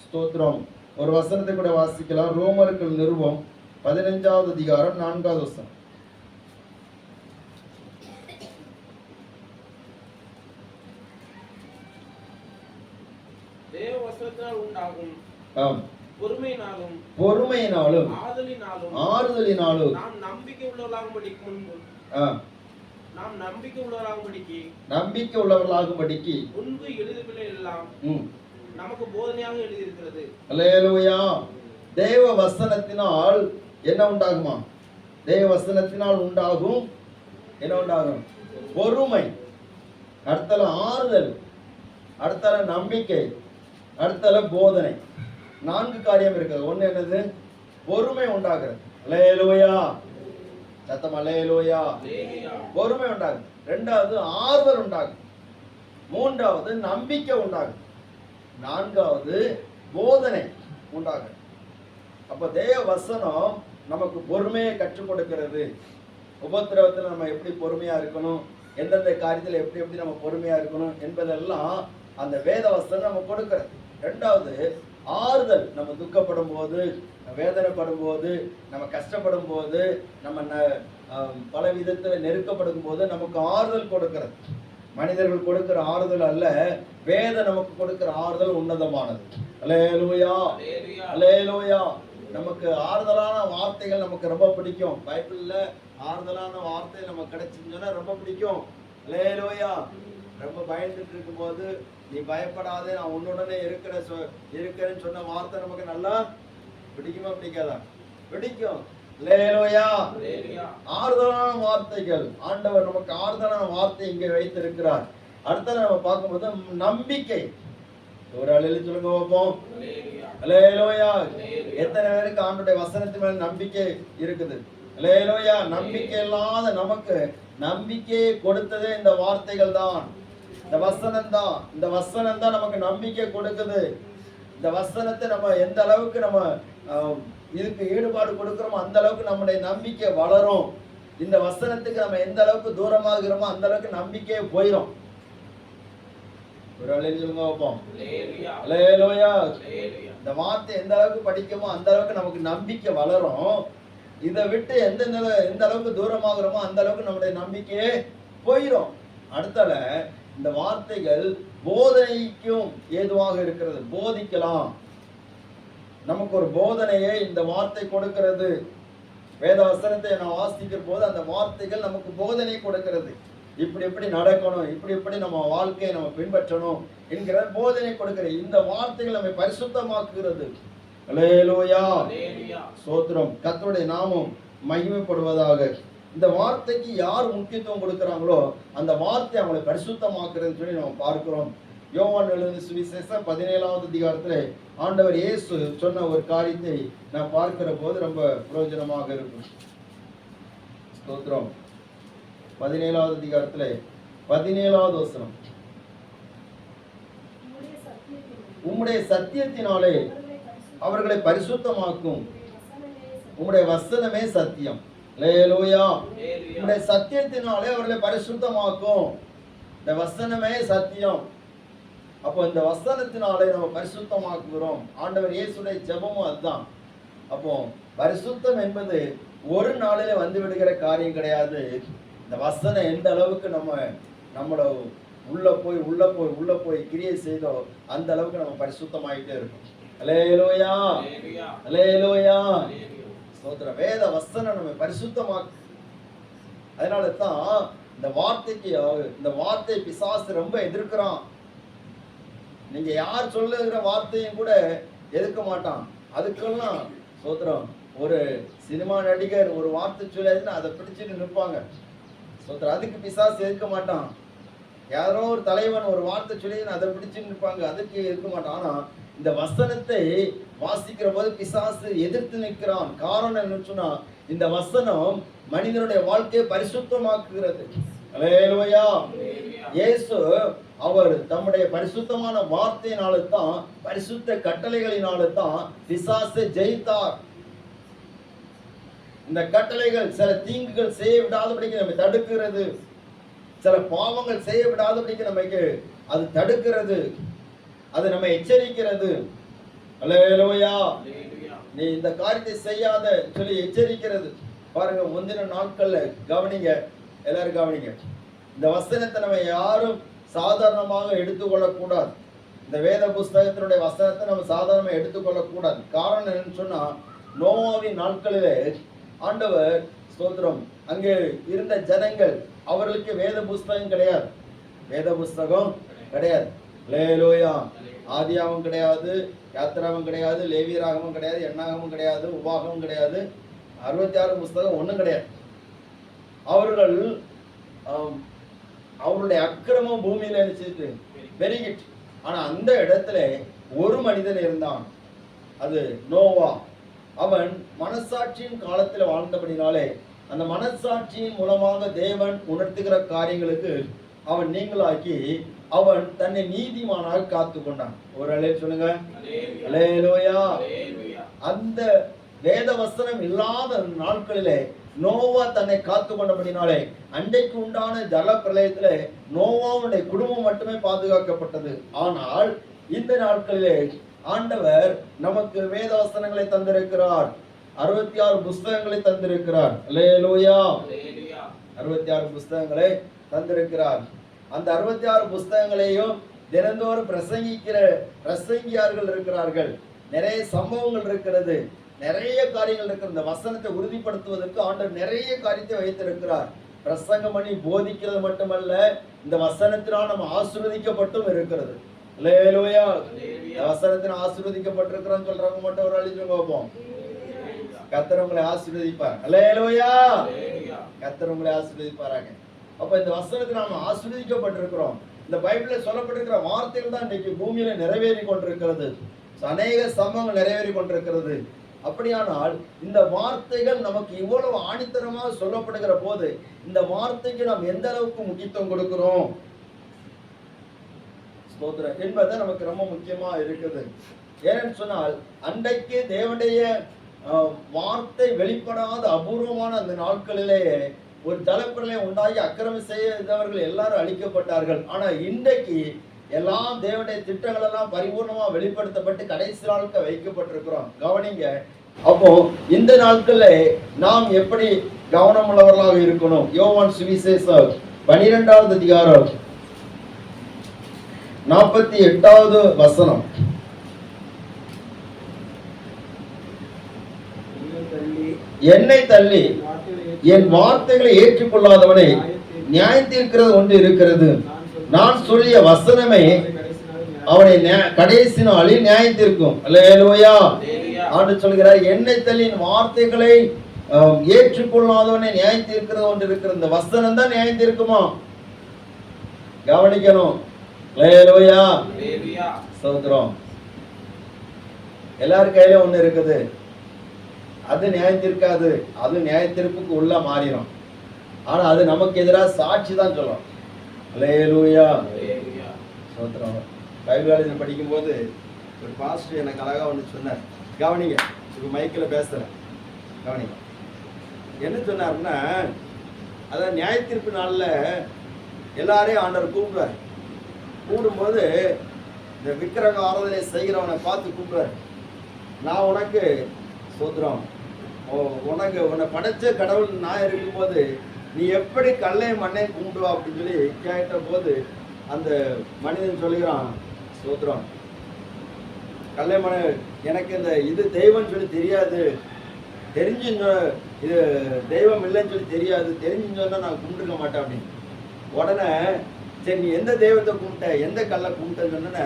ஸ்தோத்திரம், ஒரு வசனத்தை கூட வாசிக்கலாம். ரோமர்கள் நிருபம் 15வது அதிகாரம் 4வது வசனம். பொறுமையினாலும் ஆறுதலினாலும் நாம் நம்பிக்கை உள்ளவர்களாகும்படிக்கு முன்பு எழுதியுள்ள எல்லாம் நமக்கு போதனையாக எழுதியிருக்கிறது. அல்லேலூயா. தேவ வசனத்தினால் என்ன உண்டாகுமா? தேவ வசனத்தினால் உண்டாகும் என்ன உண்டாகும்? பொறுமை. அடுத்தல ஆறுதல், அடுத்தல நம்பிக்கை, அடுத்தல போதனை. 4 காரியம் இருக்குது. ஒண்ணு என்னது? பொறுமை உண்டாகிறது. அல்லேலூயா. சத்தம் அல்லேலூயா. பொறுமை உண்டாகும். 2வது ஆறுதல் உண்டாகும். 3வது நம்பிக்கை உண்டாகும். 4வது போதனை உண்டாகும். அப்ப தேவ வசனம் நமக்கு பொறுமையை கற்றுக் கொடுக்கிறது. உபத்திரவத்தில் நம்ம எப்படி பொறுமையா இருக்கணும், எந்தெந்த காரியத்தில் எப்படி எப்படி நம்ம பொறுமையா இருக்கணும் என்பதெல்லாம் அந்த வேத வசனம் நம்ம கொடுக்கிறது. 2வது ஆறுதல். நம்ம துக்கப்படும் போது, வேதனைப்படும் போது, நம்ம கஷ்டப்படும் போது, நம்ம பல விதத்தில் நெருக்கப்படும் போது நமக்கு ஆறுதல் கொடுக்கிறது. மனிதர்கள் கொடுக்கிற ஆறுதல் அல்ல, வேத நமக்கு கொடுக்கிற ஆறுதல் உன்னதமானது. அல்லேலூயா. அல்லேலூயா. நமக்கு ஆறுதலான வார்த்தைகள் நமக்கு ரொம்ப பிடிக்கும். பைபிள்ல ஆறுதலான வார்த்தை நமக்கு கிடைச்சுன்னா ரொம்ப பிடிக்கும். அல்லேலூயா. ரொம்ப பயந்துட்டு இருக்கும் போது, நீ பயப்படாதே, நான் உன்னுடனே இருக்கிறேன்னு சொன்ன வார்த்தை நமக்கு நல்லா பிடிக்குமா பிடிக்காதா? பிடிக்கும். அல்லேலூயா. ஆறுதலான வார்த்தைகள். ஆண்டவர் நமக்கு ஆறுதலான வார்த்தை இங்கே வைத்திருக்கிறார். அடுத்த நம்ம பார்க்கும்போது நம்பிக்கை. ஒரு அலையில சொல்லுங்க பார்ப்போம். அல்லேலூயா. எத்தனை பேருக்கு ஆண்டவருடைய வசனத்தின் மேல நம்பிக்கை இருக்குது? அல்லேலூயா. நம்பிக்கை இல்லாத நமக்கு நம்பிக்கையை கொடுத்ததே இந்த வார்த்தைகள் தான், இந்த வசனம் தான். இந்த வசனம் தான் நமக்கு நம்பிக்கை கொடுக்குது. இந்த வசனத்தை நம்ம எந்த அளவுக்கு நம்ம இதுக்கு ஈடுபாடு கொடுக்கிறோமோ அந்த அளவுக்கு நம்முடைய நம்பிக்கை வளரும். இந்த வசனத்துக்கு நம்ம எந்த அளவுக்கு தூரமாகிறோமோ அந்த அளவுக்கு நம்பிக்கையே போயிடும். ஒரு அலையில வைப்போம். அல்லேலூயா. இந்த வார்த்தை எந்த அளவுக்கு படிக்கமோ அந்த அளவுக்கு நமக்கு நம்பிக்கை வளரும். இதை விட்டு எந்த அளவுக்கு தூரமாகிறோமோ அந்த அளவுக்கு நம்முடைய நம்பிக்கையே போயிடும். அடுத்தால இந்த வார்த்தைகள் போதனைக்கும் ஏதுவாக இருக்கிறது. போதிக்கலாம். நமக்கு ஒரு போதனையை இந்த வார்த்தை கொடுக்கிறது. வேத வசனத்தை நான் வாசிக்கிற போது அந்த வார்த்தைகள் நமக்கு போதனை கொடுக்கிறது. இப்படி இப்படி நடக்கணும், இப்படி இப்படி நம்ம வாழ்க்கையை நம்ம பின்பற்றணும் என்கிற போதனை கொடுக்கிறது. இந்த வார்த்தைகள் நம்மை பரிசுத்தமாக்குகிறது. அல்லேலூயா, ஸ்தோத்திரம். கர்த்தருடைய நாமம் மகிமைப்படுவதாக. இந்த வார்த்தைக்கு யார் முக்கியத்துவம் கொடுக்கிறாங்களோ அந்த வார்த்தை அவங்களை பரிசுத்தமாக்குறதுன்னு சொல்லி நம்ம பார்க்கிறோம். யோவான் எழுதின சுவிசேஷம் 17வது அதிகாரத்திலே ஆண்டவர் இயேசு சொன்ன ஒரு காரியத்தை நான் பார்க்கிற போது ரொம்ப பிரயோஜனமாக இருக்கும். ஸ்தோத்திரம். 17வது அதிகாரத்திலே 17வது வசனம். உம்முடைய சத்தியத்தினாலே அவர்களை பரிசுத்தமாக்கும், உம்முடைய வசனமே சத்தியம். அல்லேலூயா. உம்முடைய சத்தியத்தினாலே அவர்களை பரிசுத்தமாக்கும். இந்த வசனமே சத்தியம். அப்போ இந்த வசனத்தினாலே நம்ம பரிசுத்தமாக்குகிறோம். ஆண்டவர் இயேசுடைய ஜெபமும் அதுதான். அப்போ பரிசுத்தம் என்பது ஒரு நாளிலே வந்து விடுகிற காரியம் கிடையாது. இந்த வசனம் எந்த அளவுக்கு நம்மளோட உள்ள போய் கிரியை செய்தோ அந்த அளவுக்கு நம்ம பரிசுத்தமாயிட்டே இருக்கும். அல்லேலூயா, அல்லேலூயா, ஸ்தோத்திரம். வேத வசனம் நம்ம பரிசுத்தமாக்கு. அதனால தான் இந்த வார்த்தை பிசாசு ரொம்ப எதிர்க்கிறான். நீங்க யார் சொல்லுகிற வார்த்தையும் கூட எதிர்க்க மாட்டான். அதுக்கெல்லாம் ஸ்தோத்திரம். ஒரு சினிமா நடிகர் ஒரு வார்த்தை சொல்லாதுன்னா அதை பிடிச்சிட்டு நிற்பாங்க. ஸ்தோத்திரம். அதுக்கு பிசாசு எதிர்க்க மாட்டான். யாரோ ஒரு தலைவன் ஒரு வார்த்தை சொல்லிதுன்னு அதை பிடிச்சிட்டு நிற்பாங்க, அதுக்கு எதிர்க்க மாட்டான். ஆனா இந்த வசனத்தை வாசிக்கிற போது பிசாசு எதிர்த்து நிற்கிறான். காரணம் என்னன்னு சொன்னா இந்த வசனம் மனிதனுடைய வாழ்க்கையை பரிசுத்தமாக்குகிறது. அல்லேலூயா. இயேசு அவர் தம்முடைய பரிசுத்தமான வார்த்தையினால்தான், பரிசுத்த கட்டளைகளினால்தான் பிசாசை ஜெயித்தார். இந்த கட்டளைகள் சில தீங்குகள் செய்ய விடாதபடிக்கு நம்மை தடுக்கிறது. சில பாவங்கள் செய்ய விடாதபடிக்கு நமக்கு அது தடுக்கிறது. அது நம்ம எச்சரிக்கிறது. அல்லேலூயா. நீ இந்த காரியத்தை செய்யாத சொல்லி எச்சரிக்கிறது. பாருங்க, முந்தின நாட்கள்ல கவனிங்க, எல்லாரும் கவனிங்க. இந்த வசனத்தை நம்ம யாரும் சாதாரணமாக எடுத்துக்கொள்ளக்கூடாது. இந்த வேத புஸ்தகத்தினுடைய வசனத்தை நம்ம சாதாரணமாக எடுத்துக்கொள்ளக்கூடாது. காரணம் என்னன்னு சொன்னா நோவாவின் நாட்களிலே ஆண்டவர் ஸ்தோத்திரம் அங்கே இருந்த ஜனங்கள் அவர்களுக்கு வேத புஸ்தகம் கிடையாது. வேத புஸ்தகம் கிடையாது. அல்லேலூயா. ஆதியாகமம் கிடையாது, யாத்திராகமம் கிடையாது, லேவியராகமம் கிடையாது, எண்ணாகமம் கிடையாது, உபாகமம் கிடையாது, 66 புஸ்தகம் ஒன்றும் கிடையாது. அவர்கள் அவருடைய அக்கிரமம் பூமியில நினைச்சிட்டு பெருகிட்டு. ஆனா அந்த இடத்துல ஒரு மனிதன் இருந்தான், அது நோவா. அவன் மனசாட்சியின் காலத்தில் வாழ்ந்தபடினாலே அந்த மனசாட்சியின் மூலமாக தேவன் உணர்த்துகிற காரியங்களுக்கு அவன் நீங்களாக்கி அவன் தன்னை நீதிமானாக காத்து கொண்டான். ஒரு அலையில் சொல்லுங்க, அல்லேலூயா. அந்த வேத வசனம் இல்லாத நாட்களிலே நோவா தன்னை காத்து கொண்டபடினாலே அன்றைக்கு உண்டான ஜல பிரளயத்திலே நோவாவுடைய குடும்பம் மட்டுமே பாதுகாக்கப்பட்டது. ஆனால் இந்த நாட்களிலே ஆண்டவர் நமக்கு வேத வசனங்களை தந்திருக்கிறார். 66 புஸ்தகங்களை தந்திருக்கிறார். அல்லேலூயா. 66 புஸ்தகங்களை தந்திருக்கிறார். அந்த 66 புஸ்தகங்களையும் தினந்தோறும் பிரசங்கிக்கிற பிரசங்கியார்கள் இருக்கிறார்கள். நிறைய சம்பவங்கள் இருக்கிறது, நிறைய காரியங்கள் இருக்கிறது. இந்த வசனத்தை உறுதிப்படுத்துவதற்கு ஆண்டவர் நிறைய காரியத்தை வைத்திருக்கிறார். பிரசங்கம் பண்ணி போதிக்கிறது மட்டுமல்ல, இந்த வசனத்தினால் நம்ம ஆசீர்வதிக்கப்பட்டும் இருக்கிறது. அல்லேலூயா. வசனத்தினால் ஆசீர்வதிக்கப்பட்டிருக்கிறோம் சொல்றவங்க மட்டும் ஒரு அழிச்சு பார்ப்போம். கர்த்தர் உங்களை ஆசீர்வதிப்பார். அல்லேலூயா. கர்த்தர் உங்களை ஆசீர்வதிப்பாராங்க. அப்ப இந்த வசனத்தில் நாம ஆசீர்வதிக்கப்பட்டிருக்கிறோம். இந்த பைபிள்ல சொல்லப்பட்டிருக்கிற வார்த்தைகள் தான் இன்னைக்கு பூமியில நிறைவேறி கொண்டிருக்கிறது. அநேக சம்பவங்கள் நிறைவேறி கொண்டிருக்கிறது. அப்படியானால் இந்த வார்த்தைகள் நமக்கு இவ்வளவு ஆணித்தரமாக சொல்லப்படுகிற போது இந்த வார்த்தைக்கு நாம் எந்த அளவுக்கு முக்கியத்துவம் கொடுக்கிறோம் ஸ்தோத்திரம் என்பது நமக்கு ரொம்ப முக்கியமா இருக்குது. ஏன்னு சொன்னால் அன்றைக்கு தேவனுடைய வார்த்தை வெளிப்படாத அபூர்வமான அந்த நாட்களிலேயே ஒரு ஜலப்பிரளயம் உண்டாகி அக்கிரமம் செய்தவர்கள் எல்லாரும் அழிக்கப்பட்டார்கள். ஆனா இன்றைக்கு எல்லாம் தேவனுடைய திட்டங்கள் எல்லாம் பரிபூர்ணமா வெளிப்படுத்தப்பட்டு கடைசி நாளுக்கு வைக்கப்பட்டிருக்கிறோம். கவனிங்க. அப்போ இந்த நாட்கள்ல நாம் எப்படி கவனம் உள்ளவர்களாக இருக்கணும்? யோவான் சுவிசேஷம் 12வது அதிகாரம் 48வது வசனம். என்னை தள்ளி என் வார்த்தைகளை ஏற்றுக்கொள்ளாதவனை நியாயம் தீர்க்கிறது ஒன்று இருக்கிறது. நான் சொல்லிய வசனமே அவனை கடைசி நாளில் நியாயம் தீர்க்கும். அல்லேலூயா. ஆண்டு சொல்கிறார், என்னை தள்ளி என் வார்த்தைகளை ஏற்றுக்கொள்ளாதவனை நியாயம் தீர்க்கிறது ஒன்று இருக்கிறது. இந்த வசனம் தான் நியாயம் தீர்க்குமா? கவனிக்கணும். அல்லேலூயா. ஸ்தோத்திரம். எல்லார் கையில ஒண்ணு இருக்குது, அது நியாயம் தீர்க்காது. அது நியாய தீர்ப்புக்கு உள்ள மாறிடும். ஆனா அது நமக்கு எதிராக சாட்சி தான் சொல்லும். அல்லேலூயா. ஸ்தோத்திரம். பைபிள் காலேஜில் படிக்கும்போது ஒரு பாஸ்டர் எனக்கு அழகா ஒன்று சொன்னார். கவனிங்க, இப்போ மைக்கில் பேசுறேன், கவனிங்க. என்ன சொன்னார்னா, அதான் நியாய தீர்ப்பு நாளில் எல்லாரையும் ஆண்டவர் கூப்பிடுவார். கூப்பிடும்போது இந்த விக்கிரக ஆராதனை செய்கிறவனை பார்த்து கூப்பிடுவார். நான் உனக்கு ஸ்தோத்திரம், உனக்கு உன்னை படைச்ச கடவுள் நான் இருக்கும்போது நீ எப்படி கல்லையும் மண்ணையும் கும்பிடுவா அப்படின்னு சொல்லி கேட்ட போது அந்த மனிதன் சொல்லுகிறான், ஸ்தோத்திரம், கல்லை மனை எனக்கு இந்த இது தெய்வம்னு சொல்லி தெரியாது, தெரிஞ்சு இது தெய்வம் இல்லைன்னு சொல்லி தெரியாது, தெரிஞ்சுன்னு சொன்னா நான் கும்பிட்டுக்க மாட்டேன் அப்படின்னு. உடனே சரி நீ எந்த தெய்வத்தை கும்பிட்ட, எந்த கல்லை கும்பிட்டேன்னு சொன்ன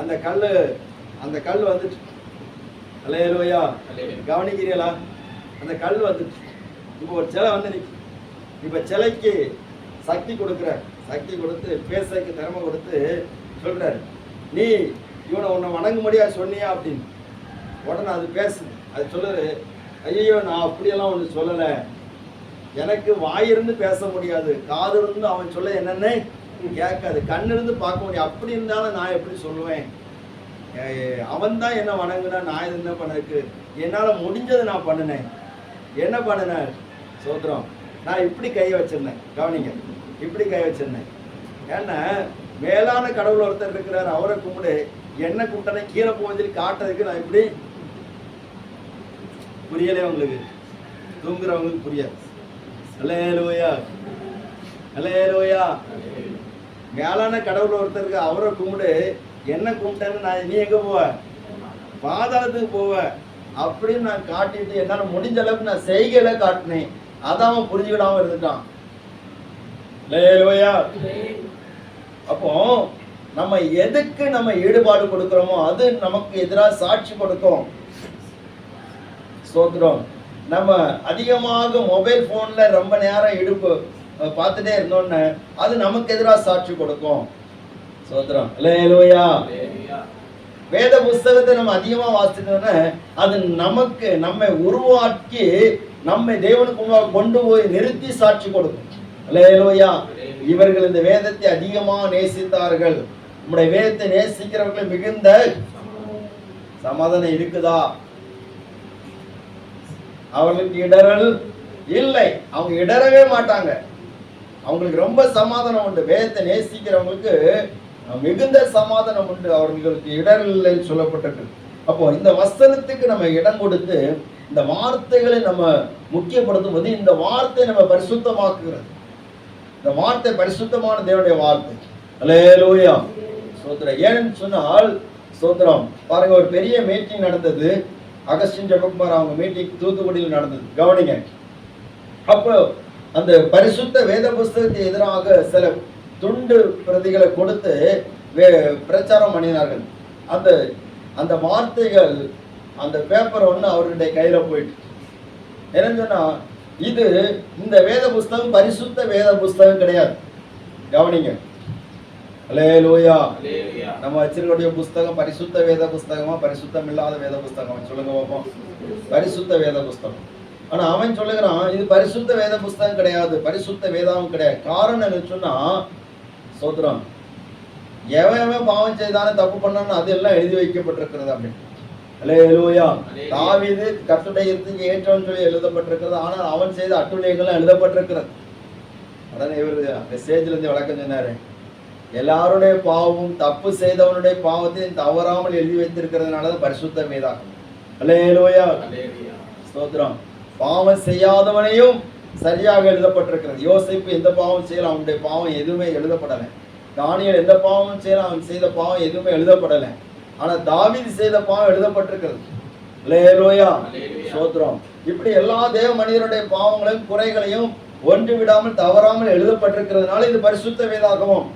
அந்த கல் வந்துச்சு. அல்லேலூயா. கவனிக்கிறீங்களா? அந்த கல் வந்துச்சு. இப்போ ஒரு சிலை வந்து நிற்கும். இப்போ சிலைக்கு சக்தி கொடுக்குற, சக்தி கொடுத்து பேசக்கு திறமை கொடுத்து சொல்றாரு, நீ இவனை உன்னை வணங்கும்படியா சொன்னியா அப்படின்னு. உடனே அது பேசுது. அது சொல்லுது, ஐயோ நான் அப்படியெல்லாம் ஒன்று சொல்லலை, எனக்கு வாயிருந்து பேச முடியாது, காது இருந்து அவன் சொல்ல என்னன்னு கேட்காது, கண்ணு இருந்து பார்க்க முடியாது, அப்படி இருந்தாலும் நான் எப்படி சொல்லுவேன், அவன் தான் என்ன வணங்குனா நான் என்ன பண்ணக்கு, என்னால் முடிஞ்சதை நான் பண்ணினேன். என்ன பண்ணினேன்? சோத்திரம், நான் இப்படி கை வச்சிருந்தேன். கவனிங்க, இப்படி கை வச்சிருந்தேன். ஏன்னா மேலான கடவுள் ஒருத்தர் இருக்கிறார், அவரை கும்பிடு, என்ன கும்பிட்டனே கீழே போவதில் காட்டுறதுக்கு நான் இப்படி. புரியலே உங்களுக்கு? தூங்குறவங்களுக்கு புரியாது. அல்லேலூயா. அல்லேலூயா. மேலான கடவுள் ஒருத்தருக்கு அவரை கும்பிடு, என்ன கும்பிட்டேன்னு நான், நீ எங்க போவ? பாதாளத்துக்கு போவ அப்படின்னு நான் காட்டிட்டு என்னால முடிஞ்ச அளவுக்கு நான் செய்கையில காட்டினேன். அதான் அவன் புரிஞ்சுக்கிடாம இருந்துட்டான். அல்லேலூயா. அப்போ நம்ம எதுக்கு நம்ம ஈடுபாடு கொடுக்கிறோமோ அது நமக்கு எதிராக சாட்சி கொடுக்கும். ஸ்தோத்திரம். நம்ம அதிகமாக மொபைல் போன்ல ரொம்ப நேரம் இடுப்பு பார்த்துட்டே இருந்தோன்னு அது நமக்கு எதிராக சாட்சி கொடுக்கும். ஸ்தோத்திரம். அல்லேலூயா. வேத புஸ்தகத்தை நம்ம அதிகமா வாசிச்சோம்னா அது நமக்கு நம்மை உருவாக்கி நம்மை தேவனுக்கு முன்பாக கொண்டு போய் நிறுத்தி சாட்சி கொடுக்கும். அல்லேலூயா. இவர்கள் இந்த வேதத்தை அதிகமாக நேசித்தார்கள். நம்முடைய வேதத்தை நேசிக்கிறவர்கள் மிகுந்த சமாதானம் இருக்குதா? அவர்களுக்கு இடரல் இல்லை. அவங்க இடரவே மாட்டாங்க. அவங்களுக்கு ரொம்ப சமாதானம் உண்டு. வேதத்தை நேசிக்கிறவங்களுக்கு மிகுந்த சமாதானம் உண்டு. அவர்களுக்கு இடரல் இல்லைன்னு சொல்லப்பட்டிருக்கு. அப்போ இந்த வசனத்துக்கு நம்ம இடம் கொடுத்து இந்த வார்த்தைகளை நம்ம முக்கியப்படுத்தும் போது இந்த வார்த்தை நம்ம பரிசுத்தமாக்குகிறது. இந்த வார்த்தை பரிசுத்தமான தேவனுடைய வார்த்தை. அல்லேலூயா. ஸ்தோத்திரம். ஏன்னு சொன்னால் ஸ்தோத்திரம், பாருங்க, ஒரு பெரிய மீட்டிங் நடந்தது. அகஸ்டின் ஜெபக்குமார் அவங்க மீட்டிங் தூத்துக்குடியில் நடந்தது. கவனிங்க. அப்போ அந்த பரிசுத்த வேத புஸ்தகத்துக்கு எதிராக சில துண்டு பிரதிகளை கொடுத்து பிரச்சாரம் பண்ணினார்கள். அந்த வார்த்தைகள் அந்த பேப்பர் ஒன்று அவர்களுடைய கையில போயிட்டு என்னன்னு சொன்னா, இது இந்த வேத புஸ்தகம் பரிசுத்த வேத புஸ்தகம் கிடையாது. கவனிங்க. அல்லேலூயா. நம்ம வச்சிருக்கக்கூடிய புஸ்தகம் பரிசுத்த வேத புஸ்தகமா பரிசுத்தம் இல்லாத வேத புஸ்தகமா? சொல்லுங்க பார்ப்போம். பரிசுத்த வேத புஸ்தகம். ஆனா அவன் சொல்லுகிறான் இது பரிசுத்த வேத புஸ்தகம் கிடையாது, பரிசுத்த வேதாவும் கிடையாது. காரணம் என்ன சொன்னா, சோத்ரம், எவன் பாவம் செய்தானே தப்பு பண்ணான்னு அது எல்லாம் எழுதி வைக்கப்பட்டிருக்கிறது அப்படின்னு. அல்லேலூயா. தாவீது கட்டுடையத்துக்கு ஏற்றவன் சொல்லி எழுதப்பட்டிருக்கிறது. ஆனால் அவன் செய்த அட்டுடையங்களும் எழுதப்பட்டிருக்கிறது. உடனே இவர் மெசேஜ்ல இருந்து விளக்கம் சொன்னாரு, எல்லாருடைய பாவமும் தப்பு செய்தவனுடைய பாவத்தையும் தவறாமல் எழுதி வைத்திருக்கிறதுனாலதான் பரிசுத்த வேதாகம். அல்லேலூயா. ஸ்தோத்திரம். பாவம் செய்யாதவனையும் சரியாக எழுதப்பட்டிருக்கிறது. யோசேப்பு எந்த பாவம் செய்யலாம், அவனுடைய பாவம் எதுவுமே எழுதப்படலை. தானியேல் எந்த பாவம் செய்யலாம், அவன் செய்த பாவம் எதுவுமே எழுதப்படலை. ஆனா தாவீது செய்த பாவம் எழுதப்பட்டிருக்கிறது. அல்லேலூயா, ஸ்தோத்திரம். இப்படி எல்லா தேவ மனிதருடைய பாவங்களையும் குறைகளையும் ஒன்று விடாமல் தவறாமல் எழுதப்பட்டிருக்கிறதுனால இது பரிசுத்த வேதாகமம்.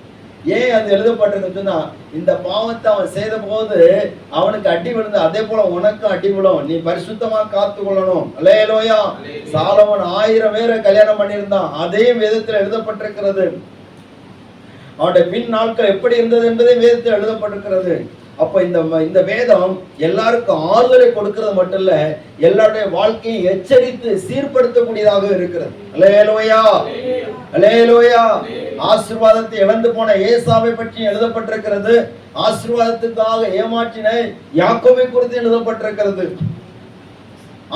ஏன் அது எழுதப்பட்டிருக்குன்னா, இந்த பாவத்தை அவன் செய்த போது அவனுக்கு அடி விழுந்து, அதே போல உனக்கும் அடி விழும். நீ பரிசுத்தமா காத்து கொள்ளணும். அல்லேலூயா. சாலமோன் 1000 பேரை கல்யாணம் பண்ணியிருந்தான், அதே வேதத்தில் எழுதப்பட்டிருக்கிறது. அவனுடைய பின் நாட்கள் எப்படி இருந்தது என்பதே வேதத்தில் எழுதப்பட்டிருக்கிறது. அப்ப இந்த வேதம் எல்லாருக்கும் ஆறுதலை கொடுக்கிறது மட்டும் இல்ல, எல்லாருடைய வாழ்க்கையை எச்சரித்து சீர்படுத்தக்கூடியதாக இருக்கிறது. அல்லேலூயா, அல்லேலூயா. ஆசீர்வாதத்தை இழந்து போன ஏசாவை பற்றி எழுதப்பட்டிருக்கிறது. ஆசீர்வாதத்துக்காக ஏமாற்றின யாக்கோபை குறித்து எழுதப்பட்டிருக்கிறது.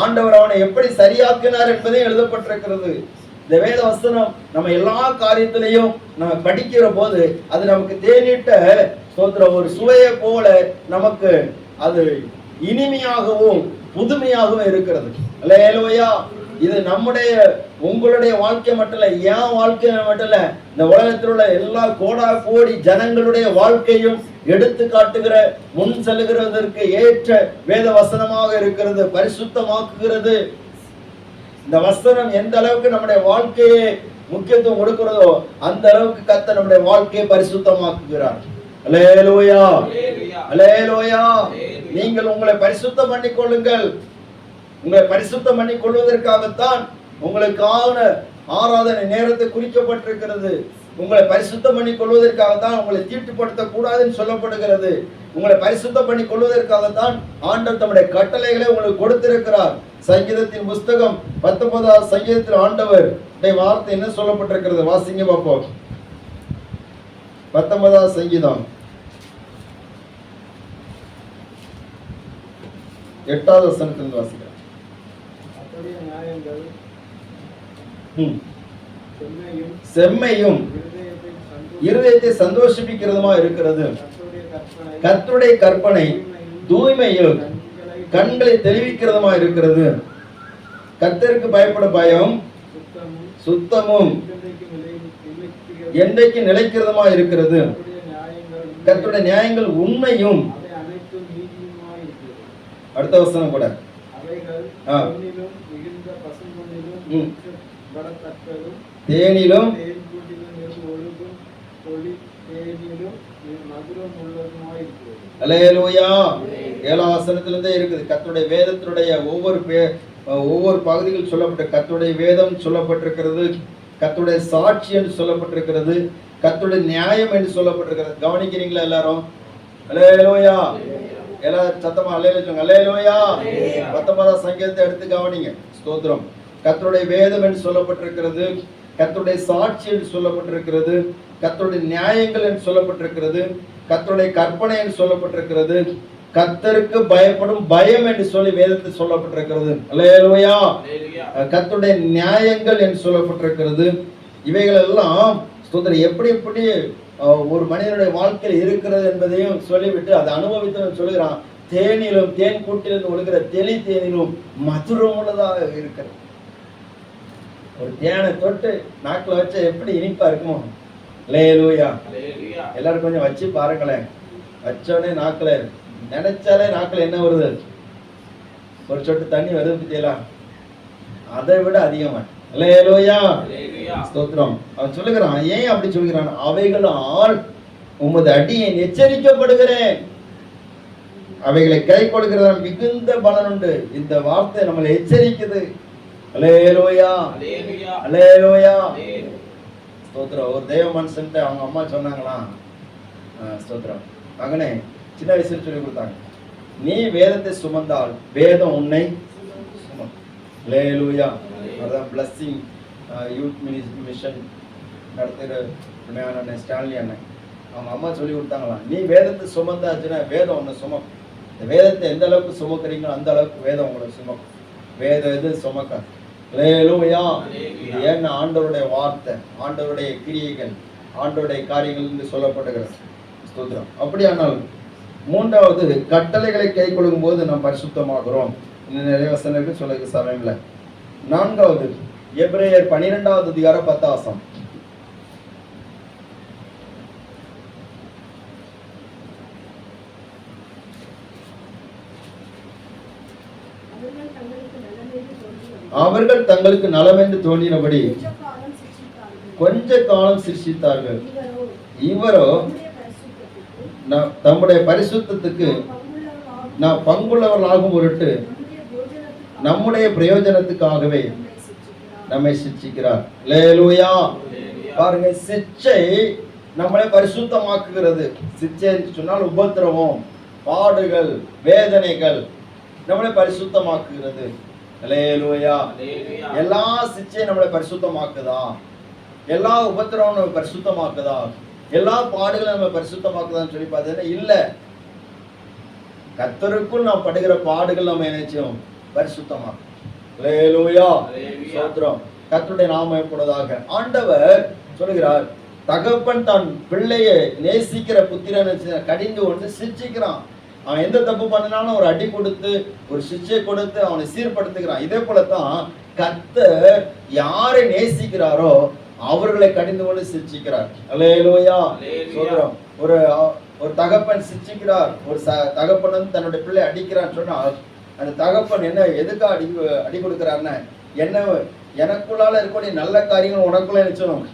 ஆண்டவர் அவனை எப்படி சரியாக்கினார் என்பதே எழுதப்பட்டிருக்கிறது. இந்த வேத வசனம் நம்ம எல்லா காரியத்திலையும் நம்ம படிக்கிற போது அது நமக்கு தேனிட்ட ஸ்தோத்திரம் ஒரு சுவையை போல நமக்கு அது இனிமையாகவும் புதுமையாகவும் இருக்கிறது. அல்லேலூயா. இது நம்முடைய உங்களுடைய வாழ்க்கை மட்டும் இல்ல, என் வாழ்க்கை மட்டும் இல்ல, இந்த உலகத்தில் உள்ள எல்லா கோடி ஜனங்களுடைய வாழ்க்கையும் எடுத்து காட்டுகிற, முன் செல்லுகிறதற்கு ஏற்ற வேத வசனமாக இருக்கிறது. பரிசுத்தமாக்குகிறது. இந்த வசனம் எந்த அளவுக்கு நம்முடைய வாழ்க்கையை முக்கியத்துவம் கொடுக்கிறதோ அந்த அளவுக்கு கர்த்தர் நம்முடைய வாழ்க்கையை பரிசுத்தமாக்குகிறார். அல்லேலூயா, அல்லேலூயா. நீங்கள் உங்களை பரிசுத்தம் பண்ணிக் கொள்ளுங்கள். உங்களை பரிசுத்தம் பண்ணிக் கொள்வதற்காகத்தான் உங்களுக்கான ஆராதனை நேரத்தை குறிக்கப்பட்டிருக்கிறது. உங்களை பரிசுத்தம் பண்ணி கொள்வதற்காகத்தான் உங்களை தீட்டுப்படுத்த கூடாதுன்னு சொல்லப்படுகிறது. உங்களை பரிசுத்தம் பண்ணி கொள்வதற்காகத்தான் ஆண்டவர் தம்முடைய கட்டளைகளை உங்களுக்கு கொடுத்திருக்கிறார். சங்கீதத்தின் புஸ்தகம் 19வது சங்கீதத்தில் ஆண்டவர் வார்த்தை என்ன சொல்லப்பட்டிருக்கிறது வாசிங்க பார்ப்போம். 19வது சங்கீதம் 8வது வசனத்திலிருந்து வாசிக்கிறேன். செம்மையும் இருதயத்தை சந்தோஷிப்பிக்கிறதுமா இருக்கிறது. கர்த்தருடைய கற்பனை தூய்மையும் கண்களை தெளிவிக்கிறதுமா இருக்கிறது. கர்த்தருக்கு பயப்பட பயம் சுத்தமும் என்றைக்கு நிலைக்கிறதுமா இருக்கிறது. கர்த்தருடைய நியாயங்கள் உண்மையும். அடுத்த வசனம் கூட தேனிலும் அல்லேலூயா. 7ஆம் வசனத்திலிருந்தே இருக்குது. கர்த்தருடைய வேதத்தினுடைய ஒவ்வொரு பகுதிகள் சொல்லப்பட்ட கர்த்தருடைய வேதம் சொல்லப்பட்டிருக்கிறது. கர்த்தருடைய சாட்சி என்று சொல்லப்பட்டிருக்கிறது. கர்த்தருடைய நியாயம் என்று சொல்லப்பட்டிருக்கிறது. கவனிக்கிறீங்களா எல்லாரும்? அல்லேலூயா. எல்லாரும் சத்தமா அல்லேலூயா, அல்லேலூயா. 19ஆம் சங்கீதத்தை எடுத்து கவனிங்க. ஸ்தோத்திரம். கர்த்தருடைய வேதம் என்று சொல்லப்பட்டிருக்கிறது. கர்த்தருடைய சாட்சி என்று சொல்லப்பட்டிருக்கிறது. கர்த்தருடைய நியாயங்கள் என்று சொல்லப்பட்டிருக்கிறது. கர்த்தருடைய கற்பனை என்று சொல்லப்பட்டிருக்கிறது. கர்த்தருக்கு பயப்படும் பயம் என்று சொல்லி வேதத்தில் சொல்லப்பட்டிருக்கிறது. அல்லேலூயா. கர்த்தருடைய நியாயங்கள் என்று சொல்லப்பட்டிருக்கிறது. இவைகள் எல்லாம் ஸ்தோத்திரம் எப்படி எப்படி ஒரு மனிதனுடைய வாழ்க்கையில் இருக்கிறது என்பதையும் சொல்லிவிட்டு அதை அனுபவித்து சொல்லுகிறான். தேனிலும் தேன் கூட்டிலும் ஒழுகிற தெளி தேனிலும் மதுரம் உள்ளதாக இருக்கிறது. ஒரு தேனை தொட்டு நாக்கில் வச்ச எப்படி இனிப்பா இருக்குமோ. அல்லேலூயா. எல்லாரும் கொஞ்சம் வச்சு பாருங்களேன். வச்சோடனே நாக்கில் நினைச்சாலே நாக்கில் என்ன வருது? ஒரு சொட்டு தண்ணி வருது பத்தியெல்லாம், அதை விட அதிகமா. அல்லேலூயா, ஸ்தோத்திரம். அவன் சொல்லுகிறான், ஏன் அப்படி சொல்கிறான்? அவைகளால் உமது அடியேன் எச்சரிக்கப்படுகிறேன், அவைகளை கை கொள்கிறதால் மிகுந்த பலன் உண்டு. இந்த வார்த்தை நம்மளை எச்சரிக்குது. அல்லேலூயா, அல்லேலூயா, ஸ்தோத்திரம். ஒரு தேவ மனுஷன்ட்டு அவங்க அம்மா சொன்னாங்களாம், ஸ்தோத்திரம், மகனே, சின்ன வயசுல சொல்லி கொடுத்தாங்க, நீ வேதத்தை சுமந்தால் வேதம் உன்னை சுமக்கும். அல்லேலூயா. அதான் பிளஸ்ஸிங் யூத் மிஷன் நடத்துகிற அண்ணன் ஸ்டான்லி அண்ணன், அவங்க அம்மா சொல்லி கொடுத்தாங்களாம், நீ வேதத்தை சுமந்தாச்சுன்னா வேதம் உன்னை சுமக்கும். இந்த வேதத்தை எந்த அளவுக்கு சுமக்கிறீங்களோ அந்த அளவுக்கு வேதம் உங்களை சுமக்கும். வேதம் எது சுமக்காது. அல்லேலூயா. இது ஏன்னா ஆண்டவருடைய வார்த்தை, ஆண்டவருடைய கிரியைகள், ஆண்டவருடைய காரியங்கள் என்று சொல்லப்படுகிறது. ஸ்தோத்திரம். அப்படியானால் மூன்றாவது, கட்டளைகளை கை கொள்ளும் போது நாம் பரிசுத்தமாகிறோம். இன்னும் நிறைய வசனங்களுக்கு சொல்ல சமயம் இல்லை. நான்காவது, எபிரேயர் 12வது அதிகாரம் 10 வசனம். அவர்கள் தங்களுக்கு நலமென்று தோன்றினபடி கொஞ்ச காலம் சிருஷ்டித்தார்கள். இவரோ தம்முடைய பரிசுத்தத்துக்கு நாம் பங்குள்ளவர்களாகும் பொருட்டு நம்முடைய பிரயோஜனத்துக்காகவே நம்மை சிட்சிக்கிறார். அல்லேலூயா. பாருங்க, சிட்சை நம்மளை பரிசுத்தமாக்குகிறது. சிட்சை சொன்னால் உபத்திரவம், பாடுகள், வேதனைகள் நம்மளை பரிசுத்தமாக்குகிறது. அல்லேலூயா. எல்லா சிட்சையும் நம்மளை பரிசுத்தமாக்குதா? எல்லா உபத்திரவம் நம்ம பரிசுத்தமாக்குதா? எல்லா பாடுகளும் நம்ம பரிசுத்தமாக்குதான்னு சொல்லி பார்த்தீங்கன்னா இல்ல. கர்த்தருக்குள் நாம் படுகிற பாடுகள் நம்ம நினைச்சோம் பரிசுத்தமாக்கும். அல்லேலூயா. ஸ்தோத்திரம். கர்த்தருடைய நாமம் எப்பொழுதாக. ஆண்டவர் சொல்கிறார், தகப்பன் தன் பிள்ளையை நேசிக்கிற புத்திரனை கடிந்து கொண்டு சிட்சிக்கிறான். அவன் எந்த தப்பு பண்ணினாலும் ஒரு அடி கொடுத்து ஒரு சிட்சை கொடுத்து அவனை சீர்படுத்துகிறான். இதே போலத்தான் கர்த்தர் யாரை நேசிக்கிறாரோ அவர்களை கடிந்து கொண்டு சிட்சிக்கிறார். அல்லேலூயா. ஸ்தோத்திரம். ஒரு தகப்பன் சிட்சிக்கிறார். ஒரு தகப்பன் வந்து தன்னுடைய பிள்ளை அடிக்கிறான்னு சொன்னால் அந்த தகப்பன் என்ன எதுக்கா அடி கொடுக்கிறான்னு, என்ன எனக்குள்ளால இருக்கக்கூடிய நல்ல காரியங்கள் உனக்குள்ள நினைச்சணும்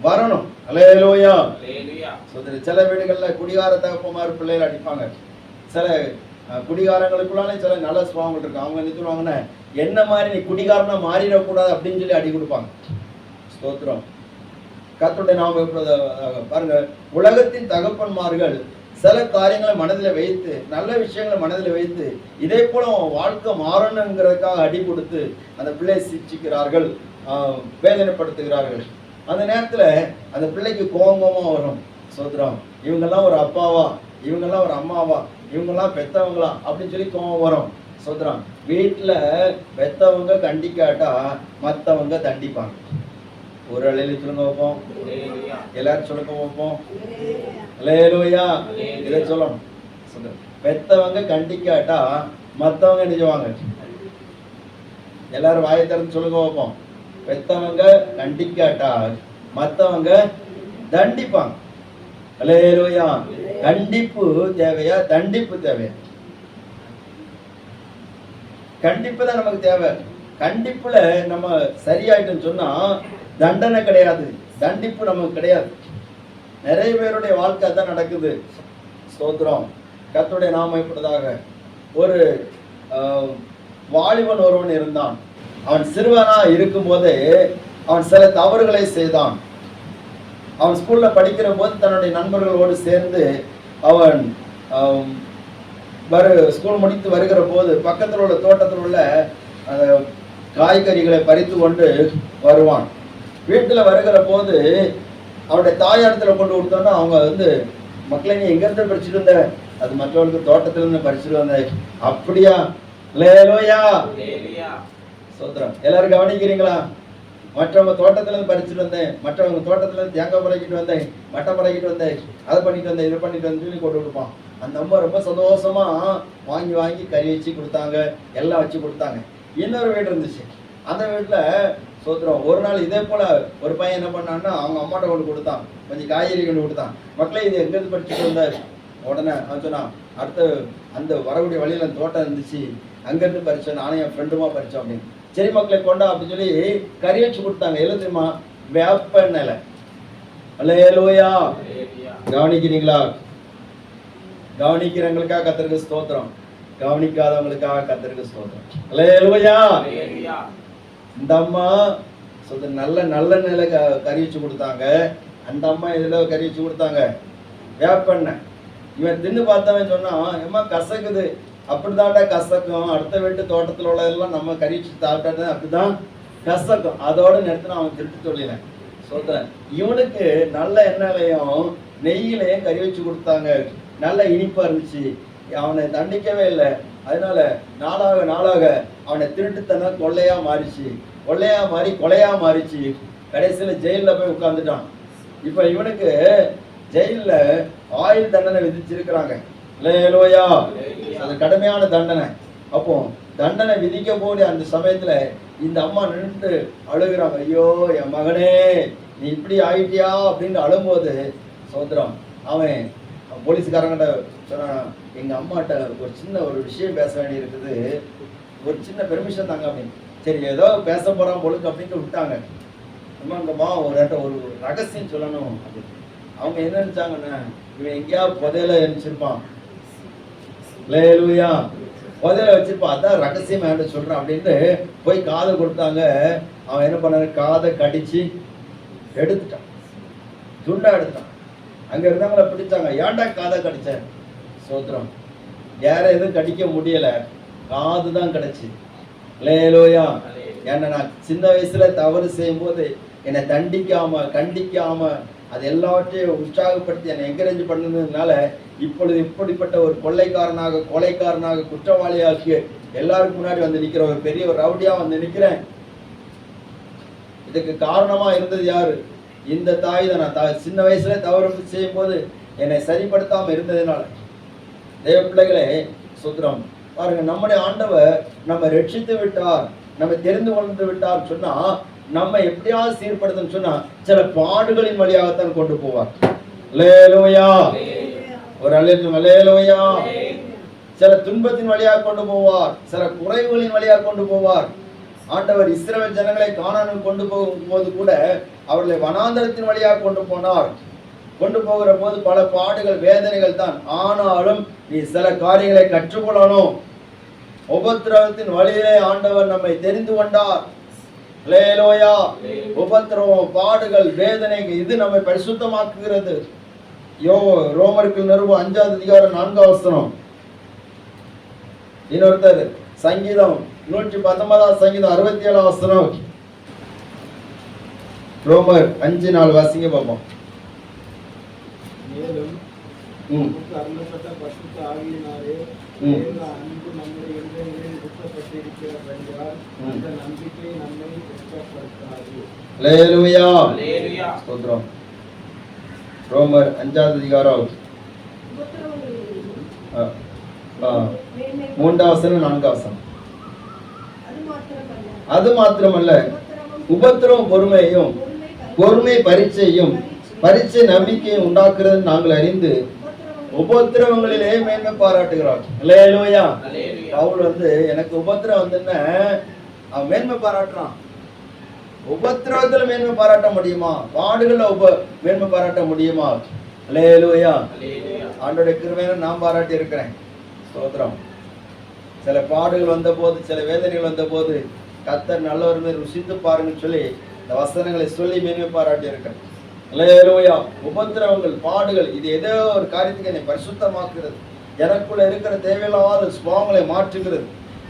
வரணும். அல்லேலூயா. சில வீடுகள்ல குடிகார தகப்பமார் பிள்ளைகள் அடிப்பாங்க. சில குடிகாரங்களுக்குள்ளாலே சில நல்ல சுபாவங்கள் இருக்கு. அவங்க என்ன சொல்லுவாங்கன்னா, என்ன மாதிரி நீ குடிகாரனா மாறிடக்கூடாது அப்படின்னு சொல்லி அடி கொடுப்பாங்க. ஸ்தோத்திரம். கர்த்தருடைய நாமம் எப்பொழுது பாருங்க, உலகத்தின் தகப்பன்மார்கள் சில காரியங்களை மனதில் வைத்து, நல்ல விஷயங்களை மனதில் வைத்து, இதே போல வாழ்க்கை மாறணுங்கிறதுக்காக அடி கொடுத்து அந்த பிள்ளையை சிட்சிக்கிறார்கள், வேதனைப்படுத்துகிறார்கள். அந்த நேரத்தில் அந்த பிள்ளைக்கு கோபமா வரும். ஸ்தோத்திரம். இவங்கெல்லாம் ஒரு அப்பாவா, இவங்கெல்லாம் ஒரு அம்மாவா, இவங்கெல்லாம் பெத்தவங்களா அப்படின்னு சொல்லி கோபம் வரும். ஸ்தோத்திரம். வீட்டில் பெத்தவங்க கண்டிக்காட்டா மற்றவங்க தண்டிப்பாங்க. ஒரு அலையில சொல்லுங்க வைப்போம், எல்லாரும் சொல்லுங்க வைப்போம். அல்லேலூயா. இதை சொல்லணும். பெத்தவங்க கண்டிக்காட்டா மத்தவங்க நிஜவாங்க. எல்லாரும் வாயை திறந்து சொல்லுங்க வைப்போம். பெத்தவங்க கண்டிக்காட்டா மத்தவங்க தண்டிப்பாங்க. அல்லேலூயா. கண்டிப்பு தேவையா, தண்டிப்பு தேவையா? கண்டிப்பு தான் நமக்கு தேவை. கண்டிப்புல நம்ம சரியாயிட்டோம்னு சொன்னா தண்டனை கிடையாது, தண்டிப்பு நமக்கு கிடையாது. நிறைய பேருடைய வாழ்க்கை தான் நடக்குது. ஸ்தோத்திரம். கர்த்தருடைய நாமம் இப்படிதாக. ஒரு வாலிபன் ஒருவன் இருந்தான். அவன் சிறுவனா இருக்கும் போதே அவன் சில தவறுகளை செய்தான். அவன் ஸ்கூல்ல படிக்கிற போது தன்னுடைய நண்பர்களோடு சேர்ந்து அவன் ஸ்கூல் முடித்து வருகிற போது பக்கத்தில் உள்ள தோட்டத்தில் உள்ள காய்கறிகளை பறித்து கொண்டு வருவான். வீட்டில் வருகிற போது அவருடைய தாயாரத்தில் கொண்டு கொடுத்தோன்னா அவங்க வந்து, மக்களை நீ எங்கேருந்து பறிச்சுட்டு வந்த? அது மற்றவர்களுக்கு தோட்டத்திலிருந்து பறிச்சுட்டு வந்த. அப்படியா? அல்லேலூயா. சோத்திரம். எல்லாரும் கவனிக்கிறீங்களா? மற்றவங்க தோட்டத்திலிருந்து பறிச்சுட்டு வந்தேன், மற்றவங்க தோட்டத்திலிருந்து தேங்காய் பறக்கிட்டு வந்தேன், மட்டை பறக்கிட்டு வந்தேன், அதை பண்ணிட்டு வந்தேன், இதை பண்ணிட்டு வந்து சொல்லி கொண்டு கொடுப்பான். அந்த அம்மா ரொம்ப சந்தோஷமா வாங்கி வாங்கி கறி வச்சு கொடுத்தாங்க, எல்லாம் வச்சு கொடுத்தாங்க. இன்னொரு வீடு இருந்துச்சு. அந்த வீட்டில் சோத்திரம் ஒரு நாள் இதே போல ஒரு பையன் என்ன பண்ணான்னா அவங்க அம்மாட்ட கொண்டு கொடுத்தான், கொஞ்சம் காய்கறி கொண்டு கொடுத்தான். மக்களே இது எங்கேருந்து படிச்சுட்டு வந்தார்? உடனே அவன் சொன்னான், அடுத்த அந்த வரக்கூடிய வழியில் அந்த தோட்டம் இருந்துச்சு, அங்கேருந்து பறிச்சேன், நானும் என் ஃப்ரெண்டுமா பறிச்சோம் அப்படின்னு. சரி மக்களை கொண்டா அப்படின்னு சொல்லி கறி வச்சு கொடுத்தாங்க. எல்லாம் தெரியுமா? வேப்ப நிலை. அல்லேலூயா. கவனிக்கிறீங்களா? கவனிக்கிறவங்களுக்காக கர்த்தருக்கு ஸ்தோத்திரம், கவனிக்காதவங்களுக்காக கர்த்தருக்கு ஸ்தோத்திரம். அல்லேலூயா. இந்த அம்மா நல்ல நல்ல நிலை கறி வச்சு கொடுத்தாங்க. அந்த அம்மா இதுல கறி வச்சு கொடுத்தாங்க வேப்பெண்ணெய். இவன் தின்னு பார்த்தவன் சொன்னான், ஏம்மா கசக்குது. அப்படிதான்டா கசக்கும், அடுத்த வீட்டு தோட்டத்தில் உள்ளதெல்லாம் நம்ம கறி வச்சு சாப்பிட்டா அப்படிதான் கசக்கும். அதோட நிறுத்தினா அவன் திருட்டு சொல்லினேன். சொல்றேன், இவனுக்கு நல்ல எண்ணெயிலையும் நெய்யிலையும் கறி வச்சு கொடுத்தாங்க, நல்ல இனிப்பா இருந்துச்சு. அவனை தண்டிக்கவே இல்லை. அதனால நாளாக நாளாக அவனை திருட்டுத்தனம் கொள்ளையா மாறிச்சு, கொள்ளையா மாறி கொலையா மாறிச்சு. கடைசியில ஜெயில போய் உட்கார்ந்துட்டான். இப்ப இவனுக்கு ஜெயில ஆயுள் தண்டனை விதிச்சிருக்கிறாங்க. அல்லேலூயா. அது கடுமையான தண்டனை. அப்போ தண்டனை விதிக்க போடிய அந்த சமயத்துல இந்த அம்மா நின்று அழுகுறாங்க. ஐயோ என் மகனே நீ இப்படி ஆயிட்டியா அப்படின்னு அழும்போது சோதரம் அவன் போலீஸ்காரங்கிட்ட சொன்னான், எங்க அம்மாட்ட ஒரு சின்ன ஒரு விஷயம் பேச வேண்டி இருக்குது, ஒரு சின்ன பெர்மிஷன் தாங்க அப்படின்னு. சரி ஏதோ பேச போறான் பொழுது அப்படின்ட்டு விட்டாங்க. அம்மாங்கம்மா ஒரு ரகசியம் சொல்லணும் அப்படின்னு. அவங்க என்ன நினைச்சாங்கன்னா, இவன் எங்கேயாவது புதையில நினைச்சிருப்பான், லேலுயா புதையில வச்சிருப்பான், அதான் ரகசியம் வேண்டாம் சொல்றான் அப்படின்ட்டு போய் காதை கொடுத்தாங்க. அவன் என்ன பண்ணாரு, காதை கடிச்சு எடுத்துட்டான், துண்டா எடுத்தான். அங்க இருந்தவங்கள பிடிச்சாங்க, ஏன்டா காதை கடிச்ச? சோத்திரம், வேற எதுவும் கடிக்க முடியல, காது தான் கிடைச்சு. லேலோயா. ஏன்னா நான் சின்ன வயசுல தவறு செய்யும் போது என்னை தண்டிக்காம கண்டிக்காம அது எல்லாவற்றையும் உற்சாகப்படுத்தி என்னை என்கரேஜ் பண்ணதுனால இப்பொழுது இப்படிப்பட்ட ஒரு கொலைக்காரனாக குற்றவாளியாக்கி எல்லாருக்கும் முன்னாடி வந்து நிக்கிற ஒரு பெரிய ஒரு ரவுடியா வந்து நிக்கிறேன். இதுக்கு காரணமா இருந்தது யாரு? இந்த தாய் தான். நான் சின்ன வயசுல தவறு செய்யும் போது என்னை சரிப்படுத்தாம இருந்ததுனால. தேவ பிள்ளைகளே சுத்திரம் பாருங்க, நம்முடைய ஆண்டவர் நம்ம ரட்சித்து விட்டார், நம்ம தெரிந்து கொண்டு விட்டார் சொன்னா நம்ம எப்படியாவது சீர்படுத்தணும் சொன்னா சில பாடுகளின் வழியாகத்தான் கொண்டு போவார். அல்லேலூயா. ஒரு அல்லேலூயா. சில துன்பத்தின் வழியாக கொண்டு போவார், சில குறைவுகளின் வழியாக கொண்டு போவார். ஆண்டவர் இஸ்ரவேல் ஜனங்களை கானானுக்கு கொண்டு போகும்போது கூட அவர்களை வனாந்தரத்தின் வழியாக கொண்டு போனார். கொண்டு போகிற போது பல பாடுகள் வேதனைகள் தான். ஆனாலும் நீ சில காரியங்களை கற்றுக்கொள்ளணும். உபத்திரவத்தின் வழியிலே ஆண்டவர் நம்மை தெரிந்து கொண்டார். அல்லேலூயா. உபத்திரவம், பாடுகள், வேதனைகள் இது நம்மை பரிசுத்தமாக்குகிறது. ரோமருக்கு நிருபம் 5வது அதிகாரம் 4வது வசனம். இன்னொருத்தர் சங்கீதம் 119வது சங்கீதம் 67வது வசனம். ரோமர் 5:4 வாசிங்க பாப்போம். மேலும் நமக்கு அருளப்பட்ட பரிசுத்த ஆவியினாலே அன்பு நம்முடைய இதயங்களில் ஊற்றப்பட்டிருக்கிறபடியால் அந்த நம்பிக்கை நம்மை வெட்கப்படுத்தாது. அல்லேலூயா. அல்லேலூயா. ஸ்தோத்திரம். ரோமர் 5வது அதிகாரம் 3வது வசனம் 4வது வசனம். அது மாத்திரமல்ல, உபத்திரவம் பொறுமையும், பொறுமை பரீட்சையும், பரீட்சை நம்பிக்கையை உண்டாக்குறது நாங்கள் அறிந்து உபத்திரவங்களிலே மேன்மை பாராட்டுகிறோம். அல்லேலூயா. பவுல் எனக்கு உபத்திரம் வந்துன்னா அவன் மேன்மை பாராட்டுறான். உபத்திரவத்துல மேன்மை பாராட்ட முடியுமா? பாடுகள்ல மேன்மை பாராட்ட முடியுமா? அல்லேலூயா. ஆண்டோட கிருபையை நான் பாராட்டி இருக்கிறேன். ஸ்தோத்திரம். சில பாடுகள் வந்த போது, சில வேதனைகள் வந்த போது கர்த்தர் நல்லவருமே ருசித்து பாருங்கன்னு சொல்லி இந்த வசனங்களை சொல்லி மேன்மை பாராட்டி இருக்கிறேன். அல்லேலூயா. உபத்திரவங்கள், பாடுகள் இது ஏதோ ஒரு காரியத்துக்கு என்னை பரிசுத்தமாக்குறது. எனக்குள்ள இருக்கிற தேவையில்லாத சுபாவங்களை மாற்றுகிறது.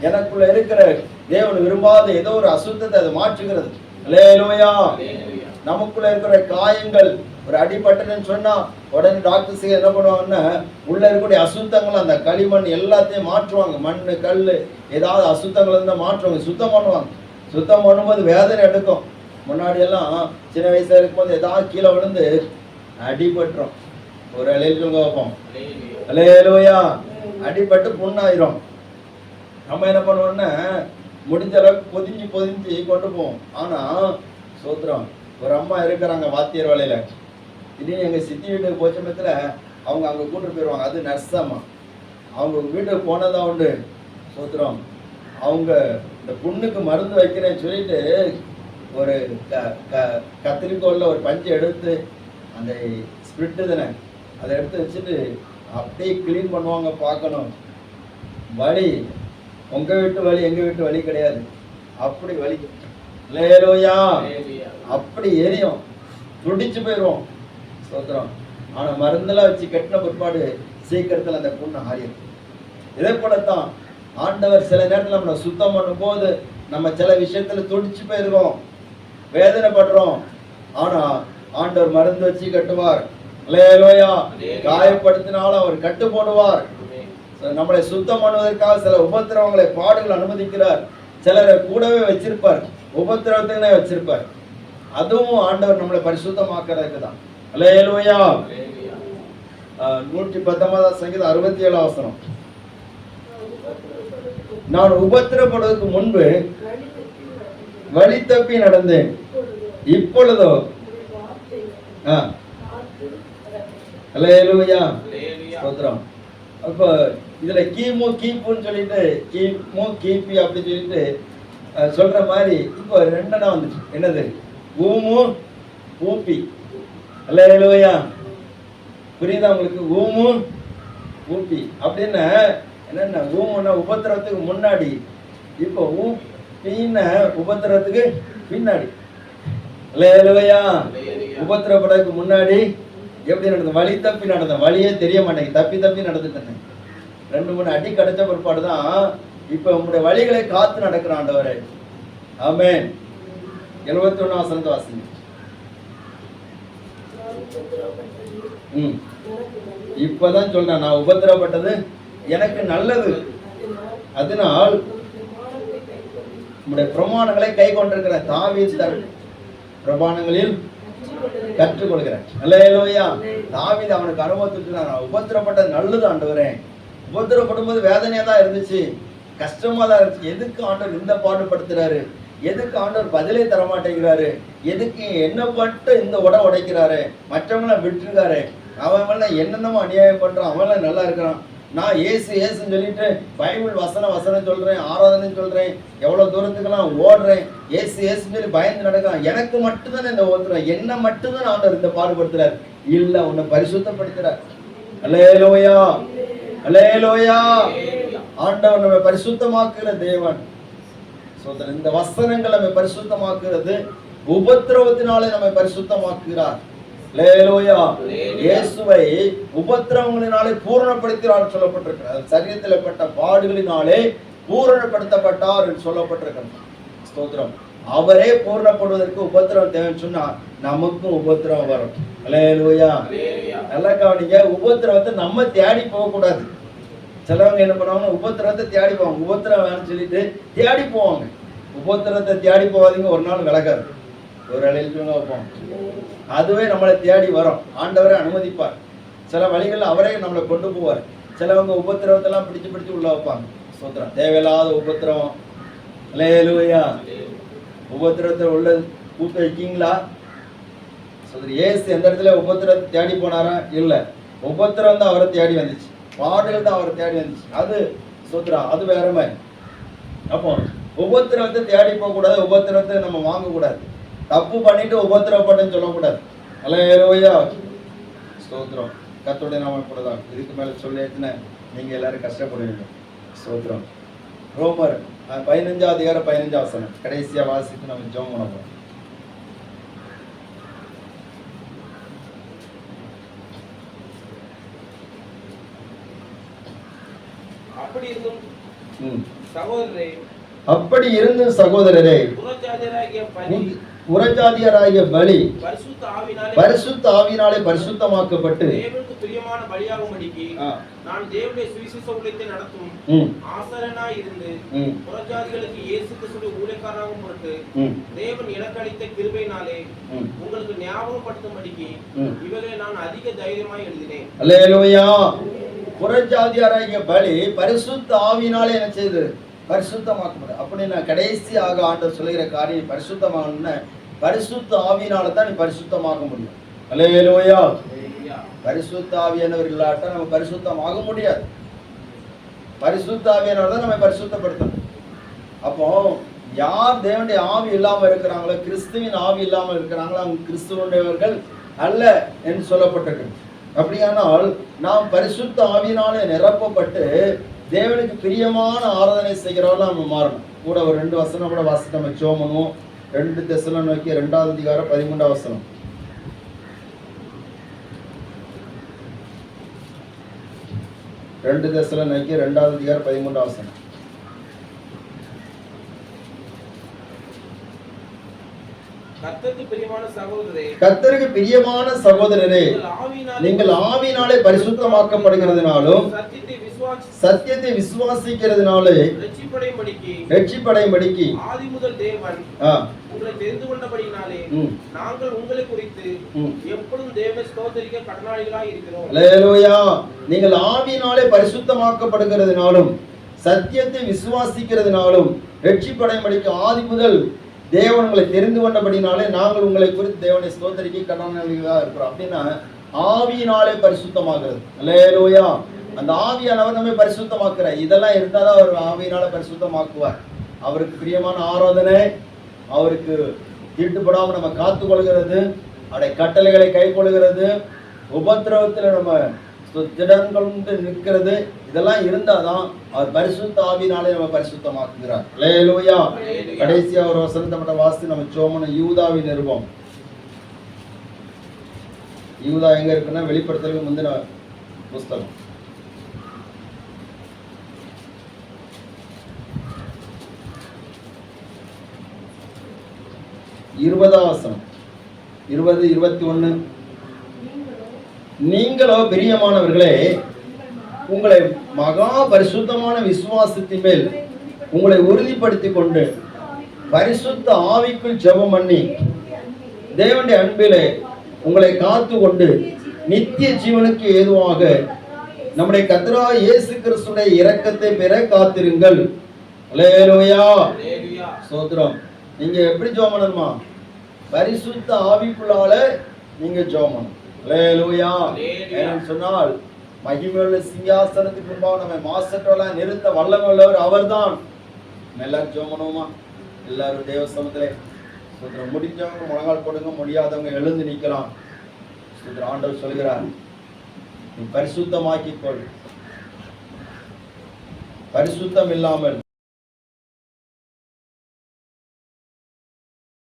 எனக்குள்ள இருக்கிற தேவன் விரும்பாத ஏதோ ஒரு அசுத்தத்தை அதை மாற்றுகிறது. அல்லேலூயா. நமக்குள்ள இருக்கிற காயங்கள், ஒரு அடிபட்டன்னு சொன்னா உடனே டாக்டர்ஸ் என்ன பண்ணுவாங்கன்னா உள்ள இருக்கக்கூடிய அசுத்தங்கள், அந்த களிமண் எல்லாத்தையும் மாற்றுவாங்க. மண், கல், ஏதாவது அசுத்தங்கள் இருந்தால் மாற்றுவாங்க, சுத்தம் பண்ணுவாங்க. சுத்தம் பண்ணும்போது வேதனை எடுக்கும். முன்னாடி எல்லாம் சின்ன வயசுல இருக்கும்போது ஏதாவது கீழே விழுந்து அடிபட்டுரும். ஒரு அலையில் வைப்போம். அல்லேலூயா. அடிபட்டு புண்ணாயிரும். நம்ம என்ன பண்ணுவோம்னா முடிஞ்ச அளவுக்கு பொதிஞ்சு கொண்டு போவோம். ஆனா சோத்திரம், ஒரு அம்மா இருக்கிறாங்க வாத்தியார் வேலையில. திடீர்னு எங்க சித்தி வீட்டுக்கு போச்ச சமயத்துல அவங்க அங்க கூட்டு போயிடுவாங்க. அது நர்ஸ் அம்மா. அவங்க வீட்டுக்கு போனதான் உண்டு. சோத்திரம், அவங்க இந்த புண்ணுக்கு மருந்து வைக்கிறேன்னு சொல்லிட்டு ஒரு கத்திரிக்கோல்ல ஒரு பஞ்சு எடுத்து, அந்த ஸ்பிரிட்டு தானே அதை எடுத்து வச்சுட்டு அப்படியே கிளீன் பண்ணுவாங்க. பார்க்கணும், வலி உங்க வீட்டு வலி எங்க வீட்டு வலி கிடையாது. அப்படி வலி. அல்லேலூயா. அப்படி எரியும், துடிச்சு போயிடுவோம். ஸ்தோத்திரம். ஆனா மருந்தெல்லாம் வச்சு கட்டின பிற்பாடு சீக்கிரத்தில் அந்த புண்ணு ஆறிடும். இதே போலத்தான் ஆண்டவர் சில நேரத்தில் நம்மளை சுத்தம் பண்ணும் போது நம்ம சில விஷயத்துல துடிச்சு போயிருக்கோம், வேதனைப்படுறோம். ஆனா ஆண்டவர் மருந்து வச்சு கட்டுவார். அல்லேலூயா. காயப்படுத்தினாலும் அவர் கட்டு போடுவார். நம்மளை சுத்தம் பண்ணுவதற்காக சில உபத்திரவங்களை, பாடுகள் அனுமதிக்கிறார். சிலரை கூடவே வச்சிருப்பார், உபத்திரவத்துக்குனே வச்சிருப்பார். அதுவும் ஆண்டவர் நம்மளை பரிசுத்தமாக்குறதுக்கு தான். அல்லேலூயா. 119 சங்கீதம் 67 வசனம். நான் உபத்திரப்படுவதற்கு முன்பு வழி தப்பி நடந்தேன். இப்பொழுதோ அல்லேலூயா, ஸ்தோத்திரம். அப்போ இதுல கிமு கீப்புன்னு சொல்லிட்டு கிமு கிபி அப்படி சொல்லிட்டு சொல்ற மாதிரி இப்போ ரெண்டனா வந்துச்சு. என்னது? ஊமு ஊப்பி. அல்லேலூயா, புரியுதா உங்களுக்கு? ஊமு ஊப்பி அப்படின்னு என்னென்ன? ஊமுன்னா உபத்திரவத்துக்கு முன்னாடி, இப்போ ஊப்பின்னு உபத்திரவத்துக்கு பின்னாடி. அல்லேலூயா, உபத்திரப்படத்துக்கு முன்னாடி எப்படி நடந்தது? வழி தப்பி நடந்தேன். வழியே தெரிய மாட்டேங்குது, தப்பி தப்பி நடந்துட்டேன். 2-3 அடி கிடைச்ச பிற்பாடு தான் இப்ப உங்களுடைய வழிகளை காத்து நடக்கிற ஆண்டவரே. ஆமென். 71 வசனத்தை வாசிங்க. இப்பதான் சொல்றேன், நான் உபத்திரப்பட்டது எனக்கு நல்லது, அதனால் உங்களுடைய பிரமாணங்களை கை கொண்டிருக்கிற தாவீது பிரமாணங்களில் கற்றுக்கொள்கிறேன். அல்லேலூயா, தாவீது அவனுக்கு அனுபவத்துக்கு நான் உபத்திரப்பட்டது நல்லது ஆண்டவரே. உபத்திரப்படும் போது வேதனையா தான் இருந்துச்சு, கஷ்டமா தான் இருந்துச்சு. எதுக்கு ஆண்டவர் இந்த பாடுபடுத்துறாரு? எதுக்கு ஆண்டவர் பதிலே தர மாட்டேங்கிறாரு? எதுக்கு என்ன பட்டு இந்த உடைக்கிறாரு? மற்றவங்கள விட்டுருக்காரு, அவன் என்னென்னமோ அநியாயம் பண்றான், அவன் நல்லா இருக்கிறான். நான் ஏசுன்னு சொல்லிட்டு பைபிள் வசனம் சொல்றேன், ஆராதனை சொல்றேன், எவ்வளவு தூரத்துக்கெல்லாம் ஓடுறேன், ஏசுன்னு சொல்லி பயந்து நடக்கிறான். எனக்கு மட்டும்தானே இந்த ஓத்துறேன், என்ன மட்டும்தான் ஆண்டவர் இந்த பாடுபடுத்துறாரு? இல்ல, உன்னை பரிசுத்தப்படுத்துறார். அல்லேலூயா, அல்லேலூயா. ஆண்டவர் நம்மை பரிசுத்தமாக்குற தேவன். இந்த வசனங்கள் நம்மை பரிசுத்தமாக்குறது, உபத்திரவத்தினாலே நம்மை பரிசுத்தமாக்குகிறார். அல்லேலூயா, இயேசுவை உபத்திரவங்களினாலே பூரணப்படுத்தினார் சொல்லப்பட்டிருக்கிறது. சரீரத்தில் பட்ட பாடுகளினாலே பூரணப்படுத்தப்பட்டார் என்று சொல்லப்பட்டிருக்கிறது. ஸ்தோத்திரம். அவரே பூரணப்படுவதற்கு உபத்திரவம் தேவைன்னு சொன்னா நமக்கும் உபத்திரவம் வரும். அல்லேலூயா, நல்லா கவனிங்க. உபத்திரவத்தை நம்ம தேடி போக கூடாது. சிலவங்க என்ன பண்ணுவாங்க? உபத்திரவத்தை தேடி போவாங்க. உபத்திரம் வேணும்னு சொல்லிட்டு தேடி போவாங்க. உபத்திரத்தை தேடி போவாதீங்க, ஒரு நாள் விளக்காது. ஒரு அழைப்பு வைப்போம், அதுவே நம்மளை தேடி வரும். ஆண்டவரை அனுமதிப்பார். சில வழிகள் அவரே நம்மளை கொண்டு போவார். சிலவங்க உபத்திரவத்தெல்லாம் பிடிச்சு உள்ள வைப்பாங்க. ஸ்தோத்திரம். தேவையில்லாத உபத்திரவம். அல்லேலூயா, உபத்திரத்தில் உள்ள கூட்டு வைக்கீங்களா? இயேசு எந்த இடத்துல உபத்திரத்தை தேடி போனாரா? இல்ல, உபத்திரம் தான் அவரை தேடி வந்துச்சு, பாடுகள் தான் அவரை தேடி வந்துச்சு. அது ஸ்தோத்திரம், அது வேற மாதிரி. அப்போ உபத்திரவத்தை தேடி போக கூடாது, உபத்திரவத்தை நம்ம வாங்கக்கூடாது. தப்பு பண்ணிட்டு உபத்திரவப்பட்டேன்னு சொல்லக்கூடாது. அல்லேலூயா, ஸ்தோத்திரம். கர்த்தருடைய நாமம் கூடதான். இதுக்கு மேல சொல்லிட்டுன்னு நீங்க எல்லாரும் கஷ்டப்படுவீங்க. ஸ்தோத்திரம். ரோமர் 15 அதிகாரம் 15 வசனம் கடைசியா வாசித்து நம்ம ஜெபம் பண்ண போறோம். அப்படி இருந்தும் சகோதரரே, புறஜாதியராகிய பலி பரிசுத்த ஆவியினாலே பரிசுத்தமாக்கப்பட்டு தேவனுக்கு பிரியமான பலியாகும்படிக்கு நான் தேவனுடைய சுவிசேஷ ஊழியத்தை நடத்தும் ஆசாரியனாய் இருந்து புறஜாதிகளுக்கு இயேசு கிறிஸ்துவின் ஊழியக்காரனாக பொருட்டு தேவன் எனக்கு அளித்த கிருபையினாலே உங்களுக்கு ஞாபகப்படுத்தும்படிக்கு இவர்களை நான் அதிக தைரியமாய் எழுதினேன். அல்லேலூயா. புறஜாதியாராகிய பலி பரிசுத்த ஆவியினாலே என்ன செய்து பரிசுத்தமாக்கப்படும். அப்படின்னா கடைசியாக ஆண்டவர் சொல்லுகிற காரியம் பரிசுத்தமான பரிசுத்த ஆவியினால தான் நீ பரிசுத்தமாக முடியும். அல்லேலூயா. பரிசுத்த ஆவியானவர் இல்லாட்டா நம்ம பரிசுத்தமாக முடியாது. பரிசுத்த ஆவியானவர் தான் நம்ம பரிசுத்தப்படுத்தணும். அப்போ யார் தேவனுடைய ஆவி இல்லாம இருக்கிறாங்களோ, கிறிஸ்துவின் ஆவி இல்லாமல் இருக்கிறாங்களோ, அவங்க கிறிஸ்துவனுடையவர்கள் அல்ல என்று சொல்லப்பட்டிருக்கு. அப்படியானால் நாம் பரிசுத்த ஆவியினாலே நிரப்பப்பட்டு தேவனுக்கு பிரியமான ஆராதனை செய்கிறவர்கள் நம்ம மாறணும். கூட ஒரு 2 வசனம் கூட வாசித்து நம்ம ஜெபம் பண்ணுவோம். 2 தெசலோனிக்கே 2 அதிகாரம் 13 வசனம். 2 தெசலோனிக்கே 2 அதிகாரம் 13 வசனம். கர்த்தருக்கு பிரியமான சகோதரரே, நீங்கள் ஆவியினாலே பரிசுத்தமாக்கப்படுகிறதுனாலும் சத்தியத்தை விசுவாசிக்கிறதுனாலே ரட்சிப்படையும்படிக்கு ஆதிமுதல் தேவன் உங்களை தெரிந்து கொண்டபடியினாலே நாங்கள் உங்களை குறித்து எப்பொழுதும் தேவனை ஸ்தோத்திரிக்க கடனாளிகளாய் இருக்கிறோம். அல்லேலூயா. நீங்கள் ஆவியினாலே பரிசுத்தமாக்கப்படுகிறதுனாலும் சத்தியத்தை விசுவாசிக்கிறதுனாலும் ரட்சிப்படையும்படிக்கு ஆதி முதல் தேவன் உங்களை தெரிந்து கொண்டபடினாலே நாங்கள் உங்களை குறித்து தேவனை ஸ்தோத்திரிக்க கடனாளிகளாக இருக்கிறோம். அப்படின்னா ஆவியினாலே பரிசுத்தமாகிறது. அல்லேலூயா. அந்த ஆவியானவர் நம்மை பரிசுத்தமாக்குறார். இதெல்லாம் இருந்தாதான் அவர் ஆவியினால பரிசுத்தமாக்குவார். அவருக்கு பிரியமான ஆராதனை, அவருக்கு தீட்டுப்படாமல் நம்ம காத்து கொள்கிறது, அவருடைய கட்டளைகளை கை கொள்கிறது, உபத்திரவத்தில் நம்ம திடன்கொண்டு நிற்கிறது, இதெல்லாம் இருந்தாதான் அவர் பரிசுத்த ஆவியினாலே நம்ம பரிசுத்தமாக்குகிறார். அல்லேலூயா. கடைசியா ஒரு வசனத்தை மட்டும் வாசி நம்ம சோமன யூதாவின் நிருபம். யூதா எங்க இருக்குன்னா வெளிப்படுத்தலுக்கு முந்தின புஸ்தகம். இருபதாம் வசனம், 20, 21. நீங்களோ பிரியமானவர்களே, உங்களை மகா பரிசுத்தமான விசுவாசத்தின் மேல் உங்களை உறுதிப்படுத்திக் கொண்டு பரிசுத்த ஆவிக்குள் ஜெபம் பண்ணி தேவனுடைய அன்பிலே உங்களை காத்து கொண்டு நித்திய ஜீவனுக்கு ஏதுவாக நம்முடைய கர்த்தராகிய இயேசு கிறிஸ்துவின் இரக்கத்தை பெற காத்திருங்கள். அல்லேலூயா. ஸ்தோத்திரம். நீங்க எப்படி ஜெபம் பண்ணணுமா? பரிசுத்த ஆவிக்குள்ளால நீங்க ஜெபம் பண்ணணும். அல்லேலூயா. ஏன்னு சொன்னால் மகிமையுள்ள சிங்காசனத்துக்கு முன்பாக நம்ம மாசற்றெல்லாம் நிறுத்த வல்லமை உள்ளவர் அவர்தான். எல்லாரும் ஜெபம் பண்ணுவோமா? எல்லாரும் தேவ சமூகத்திலே முடிஞ்சவங்க முழங்கால் கொடுங்க, முடியாதவங்க எழுந்து நிற்கலாம். ஆண்டவர் சொல்கிறார், நீ பரிசுத்தமாக்கிக்கொள். பரிசுத்தம் இல்லாமல்